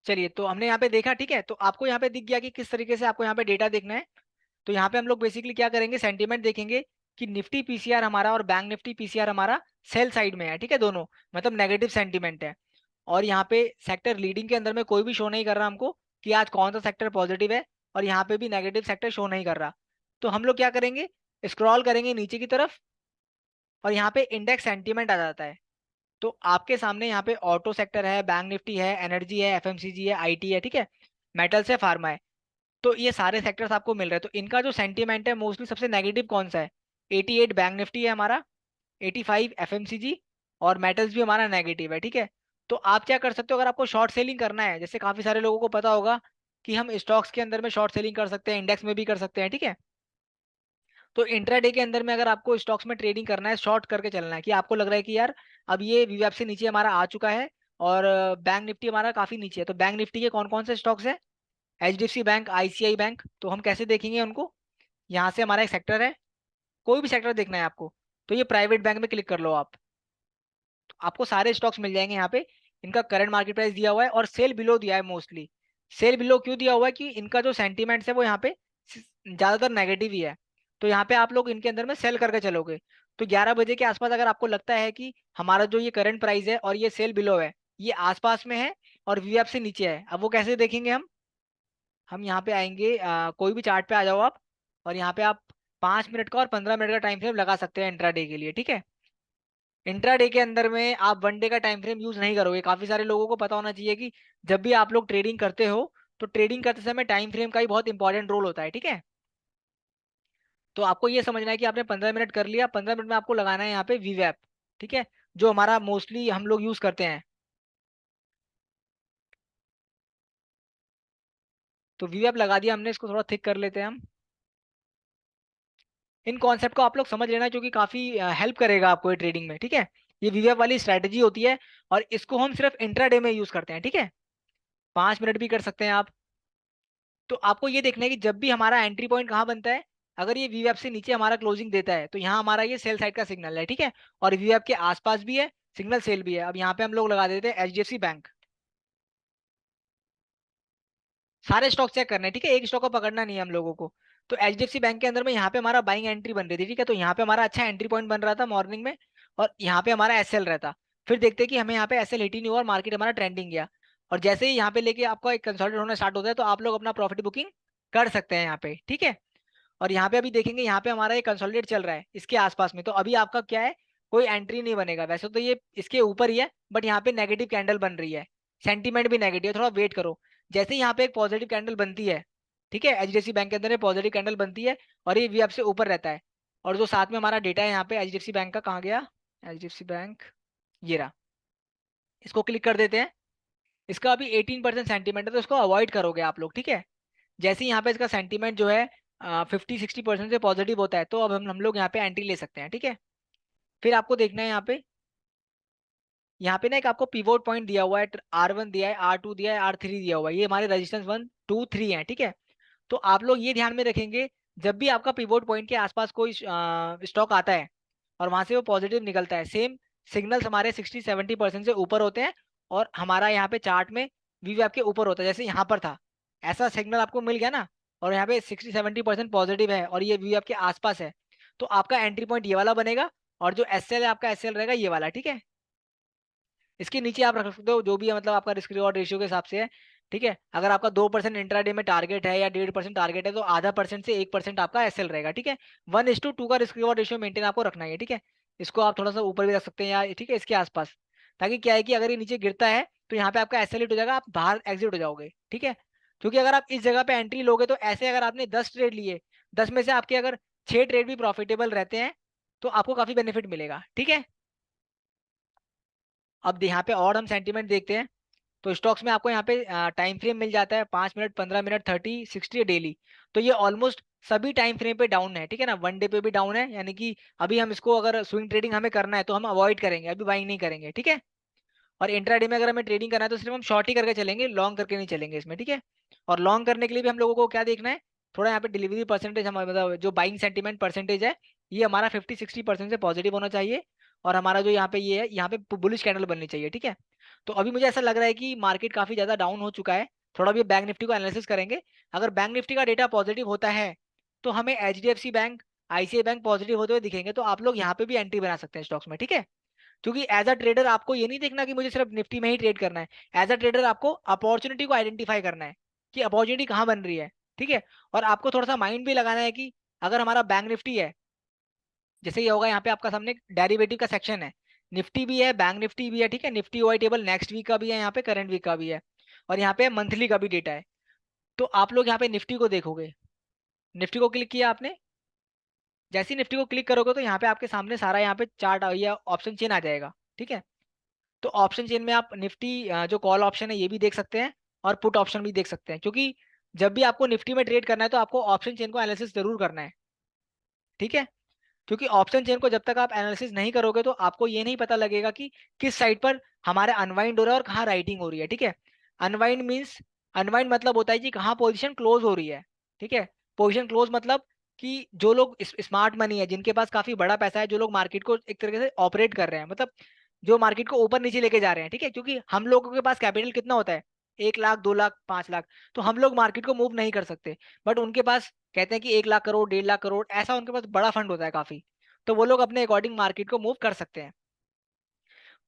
चलिए, तो हमने यहाँ पे देखा, ठीक है। तो आपको यहाँ पे दिख गया कि किस तरीके से आपको यहाँ पे डेटा देखना है। तो यहाँ पे हम लोग बेसिकली क्या करेंगे, सेंटीमेंट देखेंगे कि निफ्टी पीसीआर हमारा और बैंक निफ्टी पीसीआर हमारा सेल साइड में है, ठीक है, दोनों, मतलब नेगेटिव सेंटीमेंट है। और यहाँ पे सेक्टर लीडिंग के अंदर में कोई भी शो नहीं कर रहा हमको कि आज कौन सा सेक्टर पॉजिटिव है, और यहाँ पे भी नेगेटिव सेक्टर शो नहीं कर रहा। तो हम लोग क्या करेंगे, स्क्रॉल करेंगे नीचे की तरफ, और यहाँ पे इंडेक्स सेंटीमेंट आ जाता है। तो आपके सामने यहाँ पे ऑटो सेक्टर है, बैंक निफ्टी है, एनर्जी है, एफएमसीजी है, आईटी है, ठीक है, मेटल्स है, फार्मा है। तो ये सारे सेक्टर्स आपको मिल रहे हैं। तो इनका जो सेंटीमेंट है मोस्टली सबसे नेगेटिव कौन सा है, 88 बैंक निफ्टी है हमारा, 85 एफएमसीजी, और मेटल्स भी हमारा नेगेटिव है, ठीक है। तो आप क्या कर सकते हो, अगर आपको शॉर्ट सेलिंग करना है, जैसे काफी सारे लोगों को पता होगा कि हम स्टॉक्स के अंदर में शॉर्ट सेलिंग कर सकते हैं, इंडेक्स में भी कर सकते हैं, ठीक है। तो इंट्राडे के अंदर में अगर आपको स्टॉक्स में ट्रेडिंग करना है, शॉर्ट करके चलना है, कि आपको लग रहा है कि यार अब ये वीवैप से नीचे हमारा आ चुका है, और बैंक निफ्टी हमारा काफी नीचे है, तो बैंक निफ्टी के कौन कौन से स्टॉक्स है, एचडीएफसी बैंक, आईसीआई बैंक। तो हम कैसे देखेंगे उनको, यहाँ से हमारा एक सेक्टर है, कोई भी सेक्टर देखना है आपको, तो ये प्राइवेट बैंक में क्लिक कर लो आप, तो आपको सारे स्टॉक्स मिल जाएंगे यहाँ पे। इनका करंट मार्केट प्राइस दिया हुआ है और सेल बिलो दिया है मोस्टली। सेल बिलो क्यों दिया हुआ है, कि इनका जो सेंटीमेंट्स है वो यहाँ पे ज्यादातर नेगेटिव ही है। तो यहाँ पे आप लोग इनके अंदर में सेल करके चलोगे, तो 11 बजे के आसपास अगर आपको लगता है कि हमारा जो ये करंट प्राइस है और ये सेल बिलो है, ये आसपास में है और वीएफ से नीचे है, अब वो कैसे देखेंगे हम यहाँ पे आएंगे, कोई भी चार्ट पे आ जाओ आप, और यहाँ पे आप 5 मिनट का और 15 मिनट का टाइम फ्रेम लगा सकते हैं इंट्राडे के लिए, ठीक है। इंट्राडे के अंदर में आप 1 डे का टाइम फ्रेम यूज नहीं करोगे। काफी सारे लोगों को पता होना चाहिए कि जब भी आप लोग ट्रेडिंग करते हो, तो ट्रेडिंग करते समय टाइम फ्रेम का ही बहुत इंपॉर्टेंट रोल होता है, ठीक है। तो आपको ये समझना है कि आपने 15 मिनट कर लिया, 15 मिनट में आपको लगाना है यहाँ पे वीवैप, ठीक है, जो हमारा मोस्टली हम लोग यूज करते हैं। तो वीवैप लगा दिया हमने, इसको थोड़ा थिक कर लेते हैं हम। इन कॉन्सेप्ट को आप लोग समझ लेना, क्योंकि काफी हेल्प करेगा आपको ये ट्रेडिंग में, ठीक है। ये वीवैप वाली स्ट्रैटेजी होती है, और इसको हम सिर्फ इंट्राडे में यूज करते हैं, ठीक है। 5 मिनट भी कर सकते हैं आप। तो आपको ये देखना है कि जब भी हमारा एंट्री पॉइंट कहाँ बनता है, अगर ये वीवैप से नीचे हमारा क्लोजिंग देता है, तो यहाँ हमारा ये सेल साइड का सिग्नल है, ठीक है। और वीवैप के आसपास भी है सिग्नल, सेल भी है। अब यहाँ पे हम लोग लगा देते हैं एचडीएफसी बैंक। सारे स्टॉक चेक करने हैं, ठीक है, एक स्टॉक को पकड़ना नहीं है हम लोगों को। तो एचडीएफसी बैंक के अंदर में यहाँ पे हमारा बाइंग एंट्री बन रही थी, ठीक है। तो यहाँ पे हमारा अच्छा एंट्री पॉइंट बन रहा था मॉर्निंग में, और यहाँ पे हमारा एसएल रहता। फिर देखते हैं कि हमें यहाँ पे एसएल हिट ही नहीं हुआ और मार्केट हमारा ट्रेंडिंग गया। और जैसे ही यहाँ पे लेके आपका एक कंसोलिडेट होना स्टार्ट होता है, तो आप लोग अपना प्रॉफिट बुकिंग कर सकते हैं यहाँ पे, ठीक है। और यहाँ पे अभी देखेंगे, यहाँ पे हमारा ये कंसोलिडेट चल रहा है इसके आसपास में, तो अभी आपका क्या है, कोई एंट्री नहीं बनेगा। वैसे तो ये इसके ऊपर ही है, बट यहाँ पे नेगेटिव कैंडल बन रही है, सेंटीमेंट भी नेगेटिव है, थोड़ा वेट करो। जैसे ही यहाँ पे एक पॉजिटिव कैंडल बनती है, ठीक है, एचडीएफसी बैंक के अंदर पॉजिटिव कैंडल बनती है, और ये वी आपसे ऊपर रहता है। और जो साथ में हमारा डेटा है यहाँ पे एचडीएफसी बैंक का, कहाँ गया, एचडीएफसी बैंक, ये रहा, इसको क्लिक कर देते हैं। इसका अभी 18% सेंटीमेंट है, तो इसको अवॉइड करोगे आप लोग, ठीक है। जैसे ही यहाँ पे इसका सेंटीमेंट जो है 50-60% से पॉजिटिव होता है, तो अब हम लोग यहाँ पे एंट्री ले सकते हैं, ठीक है। फिर आपको देखना है यहाँ पे ना एक आपको पिवोट पॉइंट दिया हुआ है, R1 दिया है, R2 दिया है, R3 दिया हुआ है, ये हमारे रेजिस्टेंस 1 2 3 हैं, ठीक है। तो आप लोग ये ध्यान में रखेंगे, जब भी आपका पिवोट पॉइंट के आसपास कोई स्टॉक आता है और वहां से वो पॉजिटिव निकलता है, सेम सिग्नल्स हमारे 60-70% से ऊपर होते हैं, और हमारा यहाँ पे चार्ट में वी आपके ऊपर होता है, जैसे यहाँ पर था, ऐसा सिग्नल आपको मिल गया ना, और यहाँ पे 60-70% पॉजिटिव है और ये वी आपके आसपास है, तो आपका एंट्री पॉइंट ये वाला बनेगा, और जो एसएल है आपका, एसएल रहेगा ये वाला, ठीक है। इसके नीचे आप रख सकते हो जो भी है, मतलब आपका रिस्क रिवॉर्ड रेशियो के हिसाब से है, ठीक है। अगर आपका 2% इंट्राडे में टारगेट है या 1.5% टारगेट है, तो आधा परसेंट से 1% आपका एसएल रहेगा, ठीक है। 1:2 का रिस्क रिवॉर्ड रेशियो मेंटेन आपको रखना है, ठीक है। इसको आप थोड़ा सा ऊपर भी रख सकते हैं या, ठीक है, इसके आसपास, ताकि क्या है कि अगर ये नीचे गिरता है, तो यहाँ पे आपका एसएल हिट हो जाएगा, आप बाहर एग्जिट हो जाओगे, ठीक है। क्योंकि अगर आप इस जगह पे एंट्री लोगे, तो ऐसे अगर आपने 10 ट्रेड लिए, 10 में से आपके अगर 6 ट्रेड भी प्रॉफिटेबल रहते हैं, तो आपको काफी बेनिफिट मिलेगा, ठीक है। अब यहाँ पे और हम सेंटीमेंट देखते हैं। तो स्टॉक्स में आपको यहाँ पे टाइम फ्रेम मिल जाता है, 5 मिनट, 15 मिनट, 30, 60 डेली। तो ये ऑलमोस्ट सभी टाइम फ्रेम पे डाउन है, ठीक है ना, 1 डे पे भी डाउन है, यानी कि अभी हम इसको, अगर स्विंग ट्रेडिंग हमें करना है तो हम अवॉइड करेंगे, अभी बाइंग नहीं करेंगे, ठीक है। और इंट्राडे में अगर हमें ट्रेडिंग करना है, तो सिर्फ हम शॉर्ट ही करके चलेंगे, लॉन्ग करके नहीं चलेंगे इसमें, ठीक है। और लॉन्ग करने के लिए भी हम लोगों को क्या देखना है, थोड़ा यहाँ पे डिलीवरी परसेंटेज, हमारा मतलब जो बाइंग सेंटीमेंट परसेंटेज है, ये हमारा 50-60% से पॉजिटिव होना चाहिए। और हमारा जो यहाँ पे ये है, यहाँ पे बुलिश कैंडल बननी चाहिए, ठीक है। तो अभी मुझे ऐसा लग रहा है कि मार्केट काफी ज्यादा डाउन हो चुका है। थोड़ा भी बैंक निफ्टी को एनालिसिस करेंगे। अगर बैंक निफ्टी का डेटा पॉजिटिव होता है तो हमें HDFC bank, ICI bank positive होते हुए दिखेंगे, तो आप लोग यहाँ पे भी एंट्री बना सकते हैं स्टॉक्स में, ठीक है। क्योंकि एज अ ट्रेडर आपको ये नहीं देखना कि मुझे सिर्फ निफ्टी में ही ट्रेड करना है। एज अ ट्रेडर आपको अपॉर्चुनिटी को आइडेंटिफाई करना है कि अपॉर्चुनिटी कहाँ बन रही है, ठीक है। और आपको थोड़ा सा माइंड भी लगाना है कि अगर हमारा बैंक निफ्टी है, जैसे ये होगा यहाँ पे आपका सामने डेरिवेटिव का सेक्शन है, निफ्टी भी है, बैंक निफ्टी भी है, ठीक है। Nifty OI table next week का भी है, यहाँ पे करंट वीक का भी है, और यहाँ पे मंथली का भी डेटा है। तो आप लोग यहाँ पे निफ्टी को देखोगे, निफ्टी को क्लिक किया आपने, जैसे ही निफ्टी को क्लिक करोगे तो यहाँ पे आपके सामने सारा यहाँ पे चार्ट या ऑप्शन चेन आ जाएगा, ठीक है। तो ऑप्शन चेन में आप निफ्टी जो कॉल ऑप्शन है ये भी देख सकते हैं, और पुट ऑप्शन भी देख सकते हैं, क्योंकि जब भी आपको निफ्टी में ट्रेड करना है तो आपको ऑप्शन चेन को एनालिसिस जरूर करना है, ठीक है। क्योंकि ऑप्शन चेन को जब तक आप एनालिसिस नहीं करोगे तो आपको ये नहीं पता लगेगा कि किस साइड पर हमारा अनवाइंड हो रहा है और कहाँ राइटिंग हो रही है, ठीक है। अनवाइंड मीन्स, अनवाइंड मतलब होता है कि कहाँ पोजीशन क्लोज हो रही है, ठीक है। पोजीशन क्लोज मतलब कि जो लोग स्मार्ट मनी है, जिनके पास काफी बड़ा पैसा है, जो लोग मार्केट को एक तरीके से ऑपरेट कर रहे हैं, मतलब जो मार्केट को ऊपर नीचे लेके जा रहे हैं, ठीक है। क्योंकि हम लोगों के पास कैपिटल कितना होता है, 1 लाख, 2 लाख, 5 लाख, तो हम लोग मार्केट को मूव नहीं कर सकते। बट उनके पास कहते हैं कि 1 लाख करोड़, 1.5 लाख करोड़, ऐसा उनके पास बड़ा फंड होता है काफी, तो वो लोग अपने अकॉर्डिंग मार्केट को मूव कर सकते हैं।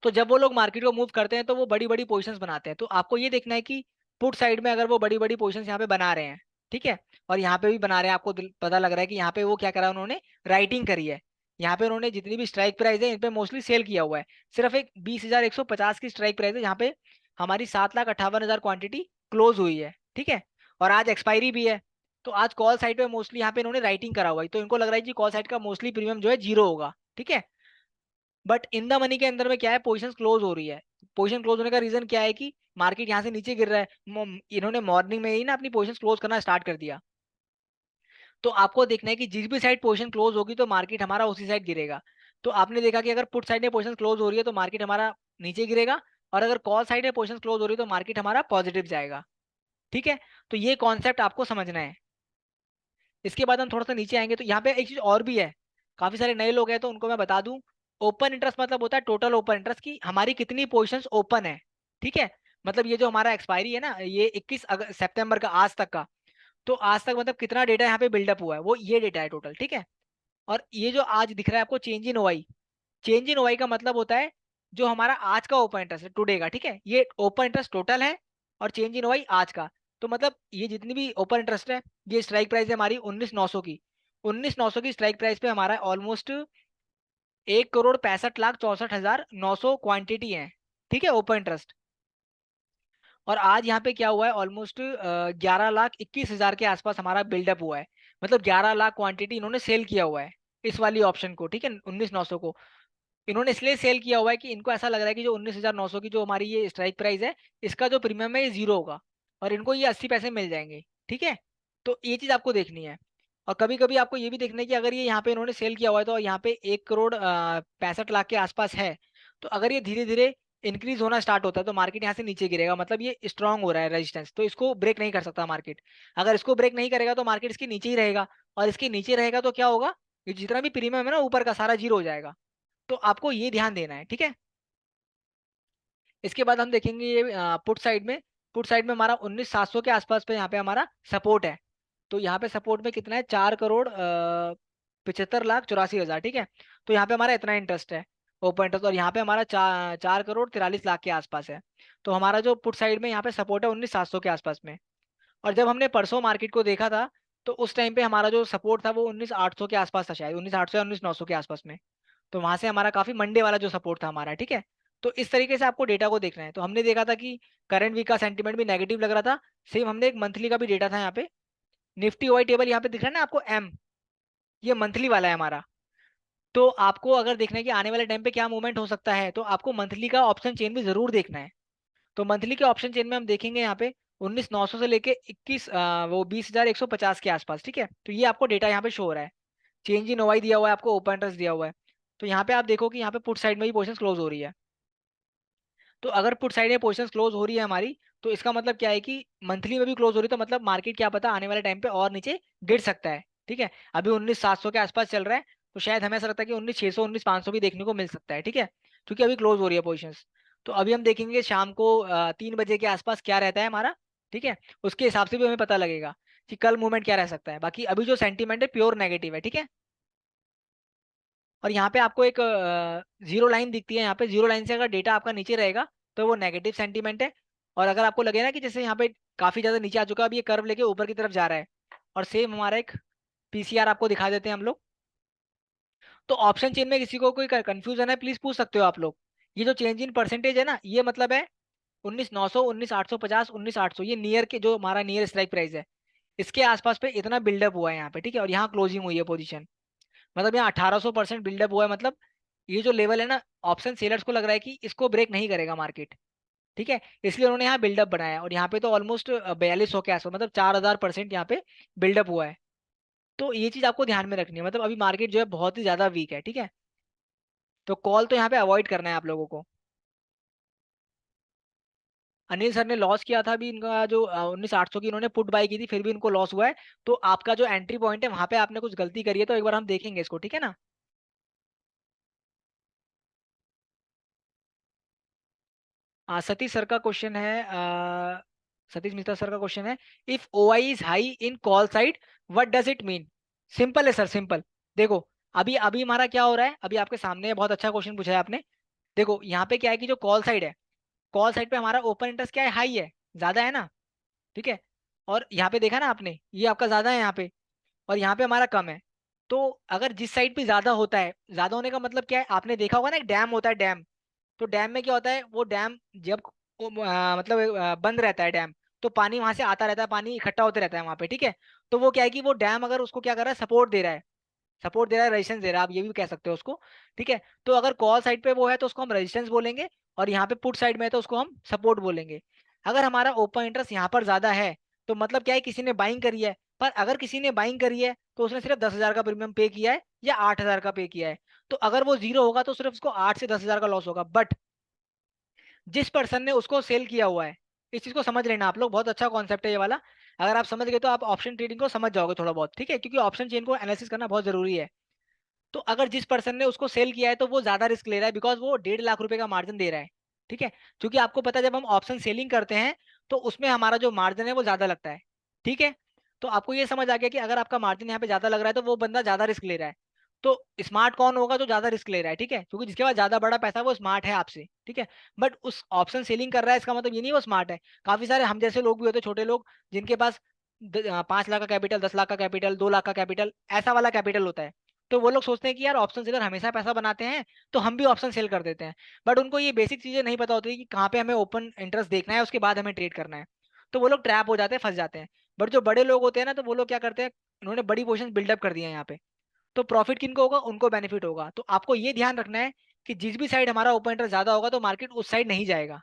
तो जब वो लोग मार्केट को मूव करते हैं तो वो बड़ी बड़ी पोजीशंस बनाते हैं। तो आपको ये देखना है कि पुट साइड में अगर वो बड़ी बड़ी पोजीशंस यहाँ पे बना रहे हैं, ठीक है, और यहाँ पे भी बना रहे हैं, आपको पता लग रहा है कि यहाँ पे वो क्या करा है, उन्होंने राइटिंग करी है। यहाँ पे उन्होंने जितनी भी स्ट्राइक प्राइस है इन पे मोस्टली सेल किया हुआ है। सिर्फ एक 20,150 की स्ट्राइक प्राइस है, यहाँ पे हमारी 7,58,000 क्वांटिटी क्लोज हुई है, ठीक है। और आज एक्सपायरी भी है, तो आज कॉल साइड पे मोस्टली यहाँ पे इन्होंने राइटिंग करा हुआ है, तो इनको लग रहा है कि कॉल साइड का मोस्टली प्रीमियम जो है जीरो होगा, ठीक है। बट इन द मनी के अंदर में क्या है, पोजीशन क्लोज हो रही है। पोजीशन क्लोज होने का रीजन क्या है कि मार्केट यहाँ से नीचे गिर रहा है, इन्होंने मॉर्निंग में ही ना अपनी पोजीशन क्लोज करना स्टार्ट कर दिया। तो आपको देखना है कि जिस भी साइड पोजीशन क्लोज होगी तो मार्केट हमारा उसी साइड गिरेगा। तो आपने देखा कि अगर पुट साइड में पोजीशन क्लोज हो रही है तो मार्केट हमारा नीचे गिरेगा, और अगर कॉल साइड में पोजीशन क्लोज हो रही है तो मार्केट हमारा पॉजिटिव जाएगा, ठीक है। तो ये कॉन्सेप्ट आपको समझना है। इसके बाद हम थोड़ा सा नीचे आएंगे तो यहाँ पे एक चीज और भी है, काफी सारे नए लोग हैं तो उनको मैं बता दूं। ओपन इंटरेस्ट मतलब होता है टोटल ओपन इंटरेस्ट की हमारी कितनी पोजीशंस ओपन है, ठीक है। मतलब ये जो हमारा एक्सपायरी है ना, ये 21 सितंबर का आज तक का, तो आज तक मतलब कितना डेटा यहाँ पे बिल्डअप हुआ है, वो ये डेटा है टोटल, ठीक है। और ये जो आज दिख रहा है आपको चेंज इन ओवाई, चेंज इन ओवाई का मतलब होता है जो हमारा आज का ओपन इंटरेस्ट है टुडे का, ठीक है। ये ओपन इंटरेस्ट टोटल है, और चेंज इन ओवाई आज का। तो मतलब ये जितनी भी ओपन इंटरेस्ट है, ये स्ट्राइक प्राइस है हमारी 19,900 की, 19,900 की स्ट्राइक प्राइस पे हमारा ऑलमोस्ट 1,65,64,900 क्वांटिटी है, ठीक है, ओपन इंटरेस्ट। और आज यहाँ पे क्या हुआ है, ऑलमोस्ट 11,21,000 के आसपास हमारा बिल्डअप हुआ है। मतलब 11 लाख क्वांटिटी इन्होंने सेल किया हुआ है इस वाली ऑप्शन को, ठीक है, 19,900 को। इन्होंने इसलिए सेल किया हुआ है कि इनको ऐसा लग रहा है कि जो 19,900 की जो हमारी ये स्ट्राइक प्राइस है, इसका जो प्रीमियम है ये जीरो होगा, और इनको ये 80 पैसे मिल जाएंगे, ठीक है। तो ये चीज आपको देखनी है। और कभी कभी आपको ये भी देखना है कि अगर ये यहाँ पे इन्होंने सेल किया हुआ है तो यहाँ पे 1,65,00,000 के आसपास है, तो अगर ये धीरे धीरे इंक्रीज होना स्टार्ट होता है तो मार्केट यहाँ से नीचे गिरेगा, मतलब ये स्ट्रांग हो रहा है रेजिस्टेंस, तो इसको ब्रेक नहीं कर सकता मार्केट। अगर इसको ब्रेक नहीं करेगा तो मार्केट इसके नीचे ही रहेगा, और इसके नीचे रहेगा तो क्या होगा, ये जितना भी प्रीमियम है ना ऊपर का सारा जीरो हो जाएगा। तो आपको ये ध्यान देना है, ठीक है। इसके बाद हम देखेंगे ये पुट साइड में, पुट साइड में हमारा 19,700 के आसपास पे यहाँ पे हमारा सपोर्ट है। तो यहाँ पे सपोर्ट में कितना है, 4,75,84,84,000, ठीक है। तो यहाँ पे हमारा इतना इंटरेस्ट है, ओपन इंटरेस्ट, और यहाँ पे हमारा 4,43,00,000 के आसपास है। तो हमारा जो पुट साइड में यहाँ पे सपोर्ट है 19,700 के आसपास में। और जब हमने परसों मार्केट को देखा था तो उस टाइम पे हमारा जो सपोर्ट था वो 19,800 के आसपास था, शायद 19,800 या 19,900 के आसपास में। तो वहां से हमारा काफी मंडे वाला जो सपोर्ट था हमारा, ठीक है। तो इस तरीके से आपको डेटा को देखना है। तो हमने देखा था कि करंट वीक का सेंटीमेंट भी नेगेटिव लग रहा था। सेम हमने एक मंथली का भी डेटा था यहाँ पे, निफ्टी वाई टेबल यहाँ पे दिख रहा है ना आपको एम, ये मंथली वाला है हमारा। तो आपको अगर देखना है कि आने वाले टाइम पे क्या मूवमेंट हो सकता है तो आपको मंथली का ऑप्शन चेन भी जरूर देखना है। तो मंथली के ऑप्शन चेन में हम देखेंगे यहाँ पे 19,900 से लेके 20,150 के आसपास, ठीक है। तो ये आपको डेटा यहाँ पे शो हो रहा है। चेंज इन ओवाई दिया हुआ है आपको, ओपन इंटरेस्ट दिया हुआ है। तो यहाँ पे आप देखो कि यहाँ पे पुट साइड में भी पोजीशन क्लोज हो रही है। तो अगर पुट साइड में पोजीशन क्लोज हो रही है हमारी, तो इसका मतलब क्या है कि मंथली में भी क्लोज हो रही है, तो मतलब मार्केट क्या पता आने वाले टाइम पे और नीचे गिर सकता है, ठीक है। अभी 19,700 के आसपास चल रहा है, तो शायद हमें ऐसा लगता है कि 19,600 19,500 भी देखने को मिल सकता है, ठीक है, क्योंकि अभी क्लोज हो रही है पोजिशंस। तो अभी हम देखेंगे शाम को 3 बजे के आसपास क्या रहता है हमारा, ठीक है, उसके हिसाब से भी हमें पता लगेगा कि कल मूवमेंट क्या रह सकता है। बाकी अभी जो सेंटीमेंट है प्योर नेगेटिव है, ठीक है। और यहाँ पे आपको एक जीरो लाइन दिखती है, यहाँ पे जीरो लाइन से अगर डेटा आपका नीचे रहेगा तो वो नेगेटिव सेंटीमेंट है। और अगर आपको लगे ना कि जैसे यहाँ पे काफी ज्यादा नीचे आ चुका है, अभी ये कर्व लेके ऊपर की तरफ जा रहा है, और सेम हमारा एक पीसीआर आपको दिखा देते हैं हम लोग। तो ऑप्शन चेन में किसी को कोई कंफ्यूजन है प्लीज पूछ सकते हो आप लोग। ये जो चेंज इन परसेंटेज है ना, ये मतलब है 19,900 19,850 19,800, ये नियर के जो हमारा नियर स्ट्राइक प्राइस है, इसके आसपास पे इतना बिल्डअप हुआ है यहाँ पे, ठीक है। और यहाँ क्लोजिंग हुई है पोजीशन, मतलब यहाँ 1800% बिल्डअप हुआ है, मतलब ये जो लेवल है ना, ऑप्शन सेलर्स को लग रहा है कि इसको ब्रेक नहीं करेगा मार्केट, ठीक है, इसलिए उन्होंने यहाँ बिल्डअप बनाया है। और यहाँ पे तो ऑलमोस्ट 4200 के आसपास, मतलब 4000% यहाँ पे बिल्डअप हुआ है। तो ये चीज आपको ध्यान में रखनी है, मतलब अभी मार्केट जो है बहुत ही ज्यादा वीक है, ठीक है। तो कॉल तो यहाँ पे अवॉइड करना है आप लोगों को। अनिल सर ने लॉस किया था अभी, इनका जो 19,800 की इन्होंने पुट बाई की थी, फिर भी इनको लॉस हुआ है। तो आपका जो एंट्री पॉइंट है वहां पे आपने कुछ गलती करी है, तो एक बार हम देखेंगे इसको, ठीक है ना। सतीश सर का क्वेश्चन है, सतीश मिश्रा सर का क्वेश्चन है, if O I is high in call side what does it mean. Simple है सर, सिंपल। देखो, अभी अभी हमारा क्या हो रहा है, अभी आपके सामने है, बहुत अच्छा क्वेश्चन पूछा है आपने। देखो यहाँ पे क्या है कि जो कॉल साइड है, कॉल साइड पे हमारा ओपन इंटरेस्ट क्या है, हाई है, ज्यादा है ना, ठीक है। और यहाँ पे देखा ना आपने, ये आपका ज्यादा है यहाँ पे, और यहाँ पे हमारा कम है। तो अगर जिस साइड पे ज्यादा होता है, ज्यादा होने का मतलब क्या है, आपने देखा होगा ना, एक डैम होता है, डैम। तो डैम में क्या होता है, वो डैम जब मतलब बंद रहता है डैम, तो पानी वहां से आता रहता है, पानी इकट्ठा होते रहता है वहां पे, ठीक है। तो वो क्या है कि वो डैम अगर उसको क्या कर रहा है, सपोर्ट दे रहा है, सपोर्ट दे रहा है, रेजिस्टेंस दे रहा है, आप ये भी कह सकते हो उसको, ठीक है। तो अगर कॉल साइड पे वो है तो उसको हम रेजिस्टेंस बोलेंगे, और यहाँ पे पुट साइड में है तो उसको हम सपोर्ट बोलेंगे। अगर हमारा ओपन इंटरेस्ट यहाँ पर ज्यादा है, तो मतलब क्या है, किसी ने बाइंग करी है। पर अगर किसी ने बाइंग करी है तो उसने सिर्फ 10,000 का प्रीमियम पे किया है या 8,000 का पे किया है, तो अगर वो जीरो होगा तो सिर्फ उसको 8 से 10,000 का लॉस होगा। बट जिस पर्सन ने उसको सेल किया हुआ है, इस चीज को समझ लेना आप लोग, बहुत अच्छा कॉन्सेप्ट है ये वाला। अगर आप समझ गए तो आप ऑप्शन ट्रेडिंग को समझ जाओगे थोड़ा बहुत, ठीक है, क्योंकि ऑप्शन चेन को एनालिसिस करना बहुत जरूरी है। तो अगर जिस पर्सन ने उसको सेल किया है तो वो ज्यादा रिस्क ले रहा है, बिकॉज वो 1.5 लाख रुपए का मार्जिन दे रहा है, ठीक है। क्योंकि आपको पता है जब हम ऑप्शन सेलिंग करते हैं तो उसमें हमारा जो मार्जिन है वो ज्यादा लगता है, ठीक है। तो आपको ये समझ आ गया कि अगर आपका मार्जिन यहाँ पे ज्यादा लग रहा है तो वो बंदा ज्यादा रिस्क ले रहा है। तो स्मार्ट कौन होगा जो ज्यादा रिस्क ले रहा है, ठीक है, क्योंकि जिसके पास ज्यादा बड़ा पैसा है वो स्मार्ट है आपसे, ठीक है। बट उस ऑप्शन सेलिंग कर रहा है, इसका मतलब ये नहीं वो स्मार्ट है। काफी सारे हम जैसे लोग भी होते हैं, छोटे लोग, जिनके पास 5 लाख का कैपिटल, 10 लाख का कैपिटल, 2 लाख का कैपिटल, ऐसा वाला कैपिटल होता है। तो वो लोग सोचते हैं कि यार ऑप्शन सेलर हमेशा पैसा बनाते हैं, तो हम भी ऑप्शन सेल कर देते हैं। बट उनको ये बेसिक चीजें नहीं पता होती कि कहाँ पे हमें ओपन इंटरेस्ट देखना है, उसके बाद हमें ट्रेड करना है। तो वो लोग ट्रैप हो जाते हैं, फंस जाते हैं। बट जो बड़े लोग होते हैं ना, तो वो लोग क्या करते हैं, उन्होंने बड़ी पोजीशन बिल्डअप कर दी है यहाँ पे। तो प्रॉफिट किनको होगा, उनको बेनिफिट होगा। तो आपको ये ध्यान रखना है कि जिस भी साइड हमारा ओपन इंटरेस्ट ज्यादा होगा तो मार्केट उस साइड नहीं जाएगा,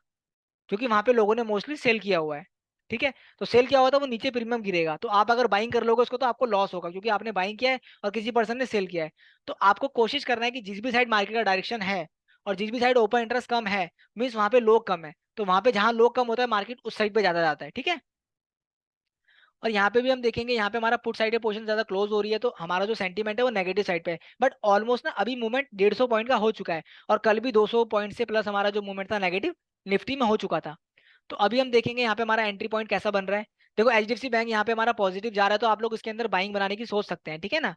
क्योंकि वहां पे लोगों ने मोस्टली सेल किया हुआ है, ठीक है। तो सेल किया हुआ था वो नीचे प्रीमियम गिरेगा, तो आप अगर बाइंग कर लोगे उसको तो आपको लॉस होगा, क्योंकि आपने बाइंग किया है और किसी पर्सन ने सेल किया है। तो आपको कोशिश करना है कि जिस भी साइड मार्केट का डायरेक्शन है और जिस भी साइड ओपन इंटरेस्ट कम है, मीन्स वहां पे लोग कम है, तो वहां पे जहां लोग कम होता है मार्केट उस साइड पे ज्यादा जाता है, ठीक है। और यहाँ पे भी हम देखेंगे, यहाँ पे हमारा पुट साइड पे पोजीशन ज्यादा क्लोज हो रही है, तो हमारा जो सेंटीमेंट है वो नेगेटिव साइड पे है। बट ऑलमोस्ट ना अभी मूवमेंट 150 पॉइंट का हो चुका है, और कल भी 200 पॉइंट से प्लस हमारा जो मूवमेंट था नेगेटिव निफ्टी में हो चुका था। तो अभी हम देखेंगे यहाँ पे हमारा एंट्री पॉइंट कैसा बन रहा है। देखो एचडीएफसी बैंक यहाँ पे हमारा पॉजिटिव जा रहा है, तो आप लोग इसके अंदर बाइंग बनाने की सोच सकते हैं, ठीक है ना।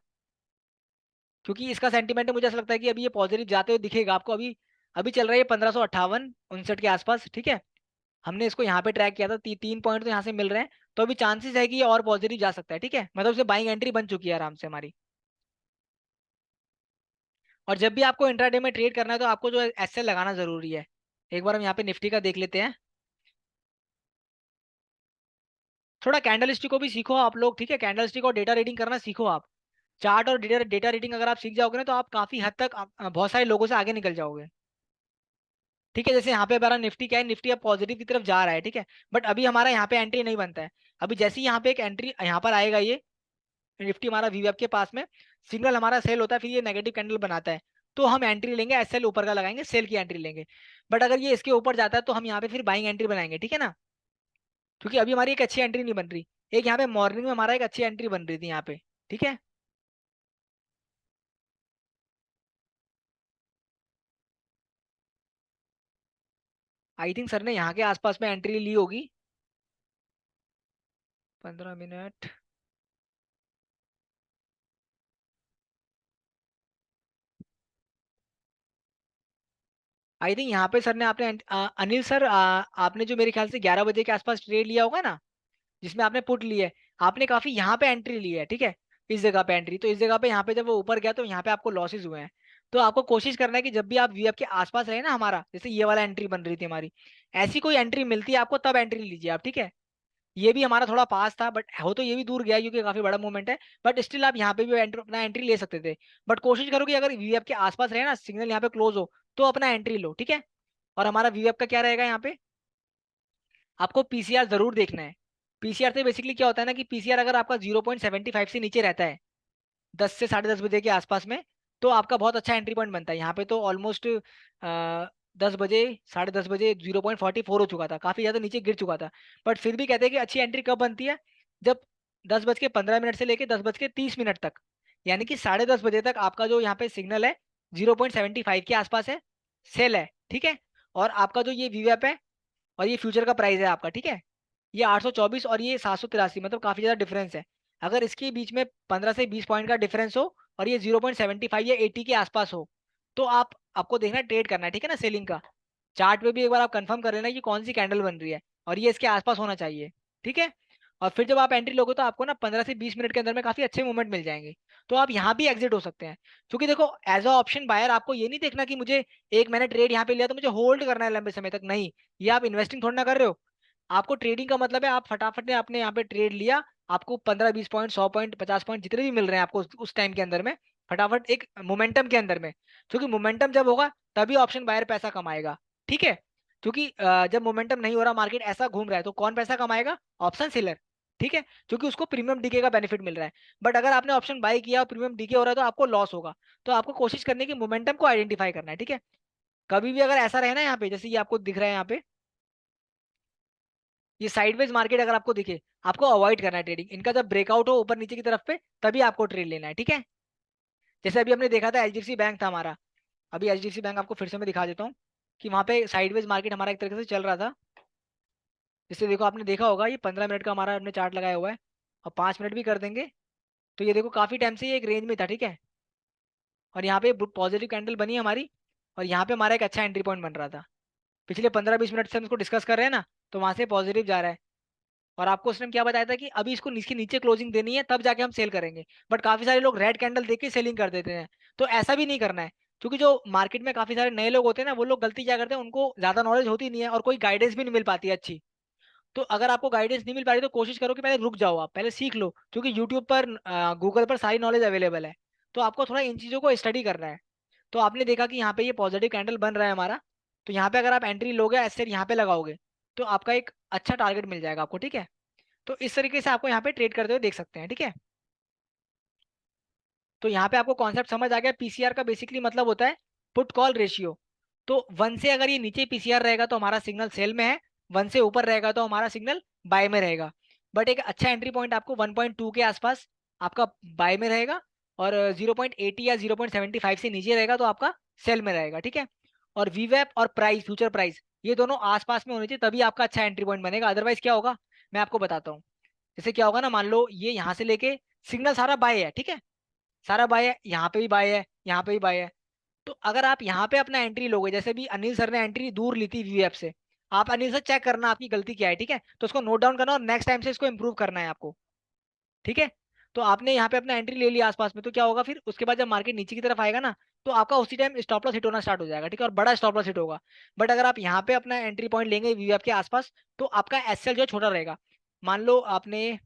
क्योंकि इसका सेंटीमेंट मुझे ऐसा लगता है कि अभी ये पॉजिटिव जाते हुए दिखेगा आपको। अभी अभी चल रहा है 1558 59 के आसपास, ठीक है। हमने इसको यहाँ पे ट्रैक किया था, 3 पॉइंट तो यहाँ से मिल रहे हैं। तो अभी चांसेस है कि ये और पॉजिटिव जा सकता है, ठीक है, मतलब उसे बाइंग एंट्री बन चुकी है आराम से हमारी। और जब भी आपको इंट्राडे में ट्रेड करना है तो आपको जो एसएल लगाना जरूरी है। एक बार हम यहाँ पे निफ्टी का देख लेते हैं। थोड़ा कैंडल स्टिक को भी सीखो आप लोग, ठीक है, कैंडल स्टिक और डेटा रीडिंग करना सीखो आप। चार्ट और डेटा डेटा रीडिंग अगर आप सीख जाओगे ना, तो आप काफी हद तक बहुत सारे लोगों से आगे निकल जाओगे, ठीक है। जैसे यहाँ पे हमारा निफ्टी क्या है, निफ्टी अब पॉजिटिव की तरफ जा रहा है, ठीक है। बट अभी हमारा यहाँ पे एंट्री नहीं बनता है। अभी जैसे ही यहाँ पे एक एंट्री यहाँ पर आएगा, ये निफ्टी हमारा वीवेब के पास में सिग्नल हमारा सेल होता है, फिर ये नेगेटिव कैंडल बनाता है, तो हम एंट्री लेंगे, एसएल ऊपर का लगाएंगे, सेल की एंट्री लेंगे। बट अगर ये इसके ऊपर जाता है तो हम यहाँ पे फिर बाइंग एंट्री बनाएंगे, ठीक है ना। क्योंकि अभी हमारी एक अच्छी एंट्री नहीं बन रही। एक यहाँ पे मॉर्निंग में हमारा एक अच्छी एंट्री बन रही थी यहाँ पे, ठीक है। आई थिंक सर ने यहाँ के आसपास में एंट्री ली होगी। 15 मिनट। आई थिंक यहाँ पे सर ने आपने अनिल सर, आपने जो मेरे ख्याल से 11 बजे के आसपास ट्रेड लिया होगा ना, जिसमें आपने पुट ली है, आपने काफी यहाँ पे एंट्री ली है, ठीक है। इस जगह पे एंट्री, तो इस जगह पे यहाँ पे जब वो ऊपर गया तो यहाँ पे आपको लॉसेस हुए हैं। तो आपको कोशिश करना है कि जब भी आप वीएफ के आसपास रहे ना हमारा, जैसे ये वाला एंट्री बन रही थी हमारी, ऐसी कोई एंट्री मिलती है आपको तब एंट्री लीजिए आप, ठीक है। ये भी हमारा थोड़ा पास था, बट हो तो ये भी दूर गया है, क्योंकि काफी बड़ा मूवमेंट है। बट स्टिल आप यहाँ पे भी अपना एंट्री ले सकते थे। बट कोशिश करो कि अगर वीएफ के आसपास रहे ना, सिग्नल यहाँ पे क्लोज हो, तो अपना एंट्री लो, ठीक है। और हमारा वीएफ का क्या रहेगा यहाँ पे, आपको पीसीआर जरूर देखना है। पीसीआर से बेसिकली क्या होता है ना, कि पीसीआर अगर आपका 0.75 से नीचे रहता है 10 से 10:30 बजे के आसपास में, तो आपका बहुत अच्छा एंट्री पॉइंट बनता है। यहाँ पे तो ऑलमोस्ट 10 बजे, 10:30 बजे 0.44 हो चुका था, काफी ज्यादा नीचे गिर चुका था। बट फिर भी कहते हैं कि अच्छी एंट्री कब बनती है, जब 10:15 से लेके 10:30 तक, यानी कि 10:30 बजे तक आपका जो यहाँ पे सिग्नल है 0.75 के आसपास है, सेल है, ठीक है। और आपका जो ये वीवैप है, और ये फ्यूचर का प्राइस है आपका, ठीक है। ये 824 और ये 783, मतलब काफी ज्यादा डिफरेंस है। अगर इसके बीच में 15 से 20 पॉइंट का डिफरेंस हो, और ये 0.75 या 80 के आसपास हो, तो आपको देखना है, ट्रेड करना है, ठीक है ना, सेलिंग का। चार्ट पे भी एक बार आप कंफर्म कर लेना कि कौन सी कैंडल बन रही है, और ये इसके आसपास होना चाहिए, ठीक है। और फिर जब आप एंट्री लोगे तो आपको ना 15 से 20 मिनट के अंदर में काफी अच्छे मूवमेंट मिल जाएंगे। तो आप यहाँ भी एग्जिट हो सकते हैं। क्योंकि देखो, एज अ ऑप्शन बायर आपको ये नहीं देखना कि मुझे एक मैंने ट्रेड यहाँ पे लिया तो मुझे होल्ड करना है लंबे समय तक, नहीं। ये आप इन्वेस्टिंग थोड़ा ना कर रहे हो। आपको ट्रेडिंग का मतलब है, आप फटाफट ने आपने यहाँ पे ट्रेड लिया, आपको 15 20 पॉइंट 100 पॉइंट 50 पॉइंट जितने भी मिल रहे हैं आपको उस टाइम के अंदर में, फटाफट एक मोमेंटम के अंदर में। क्योंकि मोमेंटम जब होगा तभी ऑप्शन बायर पैसा कमाएगा, ठीक है। क्योंकि जब मोमेंटम नहीं हो रहा, मार्केट ऐसा घूम रहा है, तो कौन पैसा कमाएगा, ऑप्शन सेलर, ठीक है। क्योंकि उसको प्रीमियम डीके का बेनिफिट मिल रहा है। बट अगर आपने ऑप्शन बाय किया और प्रीमियम डीके हो रहा है तो आपको लॉस होगा। तो आपको कोशिश करनी है कि मोमेंटम को आइडेंटिफाई करना है, ठीक है। कभी भी अगर ऐसा रहे ना, यहाँ पे जैसे ये आपको दिख रहा है यहाँ पे, ये साइडवेज मार्केट अगर आपको दिखे, आपको अवॉइड करना है ट्रेडिंग इनका। जब ब्रेकआउट हो ऊपर नीचे की तरफ पे, तभी आपको ट्रेड लेना है, ठीक है। जैसे अभी हमने देखा था एचडीएफसी बैंक था हमारा। अभी एचडीएफसी बैंक आपको फिर से मैं दिखा देता हूँ, कि वहां पे साइडवेज मार्केट हमारा एक तरीके से चल रहा था। जैसे देखो, आपने देखा होगा, ये 15 मिनट का हमारा हमने चार्ट लगाया हुआ है, और 5 मिनट भी कर देंगे। तो ये देखो, काफी टाइम से ये एक रेंज में था, ठीक है। और यहाँ पे पॉजिटिव कैंडल बनी है हमारी, और यहाँ पे हमारा एक अच्छा एंट्री पॉइंट बन रहा था। पिछले 15 20 मिनट से हम इसको डिस्कस कर रहे हैं ना, तो वहां से पॉजिटिव जा रहा है। और आपको उसने क्या बताया था कि अभी इसको इसके नीचे क्लोजिंग देनी है, तब जाके हम सेल करेंगे। बट काफी सारे लोग रेड कैंडल देख के सेलिंग कर देते हैं। तो ऐसा भी नहीं करना है। क्योंकि जो मार्केट में काफी सारे नए लोग होते हैं ना, वो लोग गलती क्या करते हैं, उनको ज्यादा नॉलेज होती नहीं है, और कोई गाइडेंस भी नहीं मिल पाती है अच्छी। तो अगर आपको गाइडेंस नहीं मिल पा रही, तो कोशिश करो कि पहले रुक जाओ, आप पहले सीख लो। क्योंकि यूट्यूब पर, गूगल पर सारी नॉलेज अवेलेबल है। तो आपको थोड़ा इन चीजों को स्टडी करना है। तो आपने देखा कि यहाँ पे ये पॉजिटिव कैंडल बन रहा है हमारा। तो यहाँ पे अगर आप एंट्री लोगे, ऐसे यहाँ पे लगाओगे, तो आपका एक अच्छा टारगेट मिल जाएगा आपको, ठीक है। तो इस तरीके से आपको यहाँ पे ट्रेड करते हुए देख सकते हैं, ठीक है। तो यहाँ पे आपको कॉन्सेप्ट समझ आ गया। पीसीआर का बेसिकली मतलब होता है पुट कॉल रेशियो। तो 1 से अगर ये नीचे पीसीआर रहेगा तो हमारा सिग्नल सेल में है, 1 से ऊपर रहेगा तो हमारा सिग्नल बाय में रहेगा। बट एक अच्छा एंट्री पॉइंट आपको 1.2 के आसपास आपका बाय में रहेगा, और 0.80 या 0.75 से नीचे रहेगा तो आपका सेल में रहेगा, ठीक है। और वीवैप और प्राइस, फ्यूचर प्राइस, ये दोनों आसपास में होने चाहिए, तभी आपका अच्छा एंट्री पॉइंट बनेगा। अदरवाइज क्या होगा, मैं आपको बताता हूँ। जैसे क्या होगा ना, मान लो ये यहाँ से लेके सिग्नल सारा बाय है, ठीक है। सारा बाय है, यहाँ पे भी बाय है, यहाँ पे भी बाय है। तो अगर आप यहाँ पे अपना एंट्री लोगे, जैसे भी अनिल सर ने एंट्री दूर ली थी वीएफ से, आप अनिल सर चेक करना आपकी गलती क्या है, ठीक है। तो उसको नोट डाउन करना, और नेक्स्ट टाइम से इसको इंप्रूव करना है आपको, ठीक है। तो आपने यहाँ पे अपना एंट्री ले लिया आसपास में, तो क्या होगा फिर उसके बाद जब मार्केट नीचे की तरफ आएगा ना, तो आपका उसी टाइम स्टॉप लॉस हिट होना स्टार्ट हो जाएगा, ठीक है, और बड़ा स्टॉप लॉस हिट होगा। बट अगर आप यहाँ पे अपना एंट्री पॉइंट लेंगे वीएफ के आसपास, तो आपका एसएल जो है छोटा रहेगा। मान लो आपने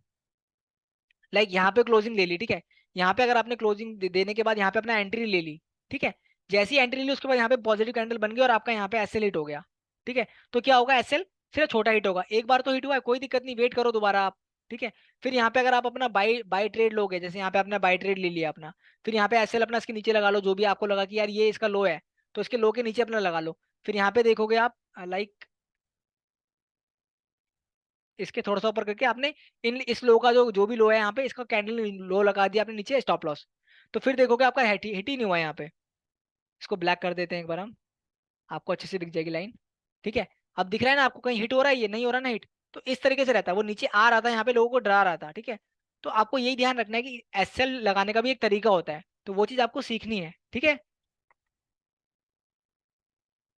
लाइक यहाँ पे क्लोजिंग ले ली, ठीक है। यहाँ पे अगर आपने क्लोजिंग देने के बाद यहाँ पे अपना एंट्री ले ली, ठीक है। जैसी एंट्री ली उसके बाद यहाँ पे पॉजिटिव कैंडल बन गई, और आपका यहाँ पे एसएल हिट हो गया, ठीक है। तो क्या होगा, एसएल सिर्फ छोटा हिट होगा, एक बार तो हिट हुआ है, कोई दिक्कत नहीं, वेट करो दोबारा आप, ठीक है। फिर यहाँ पे अगर आप अपना बाई बाई ट्रेड लोगे, जैसे यहाँ पे आपने बाई ट्रेड ले लिया अपना, फिर यहाँ पे एसएल अपना इसके नीचे लगा लो, जो भी आपको लगा कि यार ये इसका लो है, तो इसके लो के नीचे अपना लगा लो। फिर यहाँ पे देखोगे आप, लाइक इसके थोड़ा सा ऊपर करके आपने इन इस लो का जो भी लो है यहाँ पे, इसका कैंडल लो लगा दिया आपने नीचे, स्टॉप लॉस। तो फिर देखोगे आपका हिट ही नहीं हुआ यहाँ पे। इसको ब्लैक कर देते हैं एक बार हम, आपको अच्छे से दिख जाएगी लाइन, ठीक है। अब दिख रहा है ना आपको, कहीं हिट हो रहा है, ये नहीं हो रहा ना हिट। तो इस तरीके से रहता है, वो नीचे आ रहा था, यहाँ पे लोगों को डरा रहा था, ठीक है। तो आपको यही ध्यान रखना है कि एसएल लगाने का भी एक तरीका होता है, तो वो चीज आपको सीखनी है, ठीक है।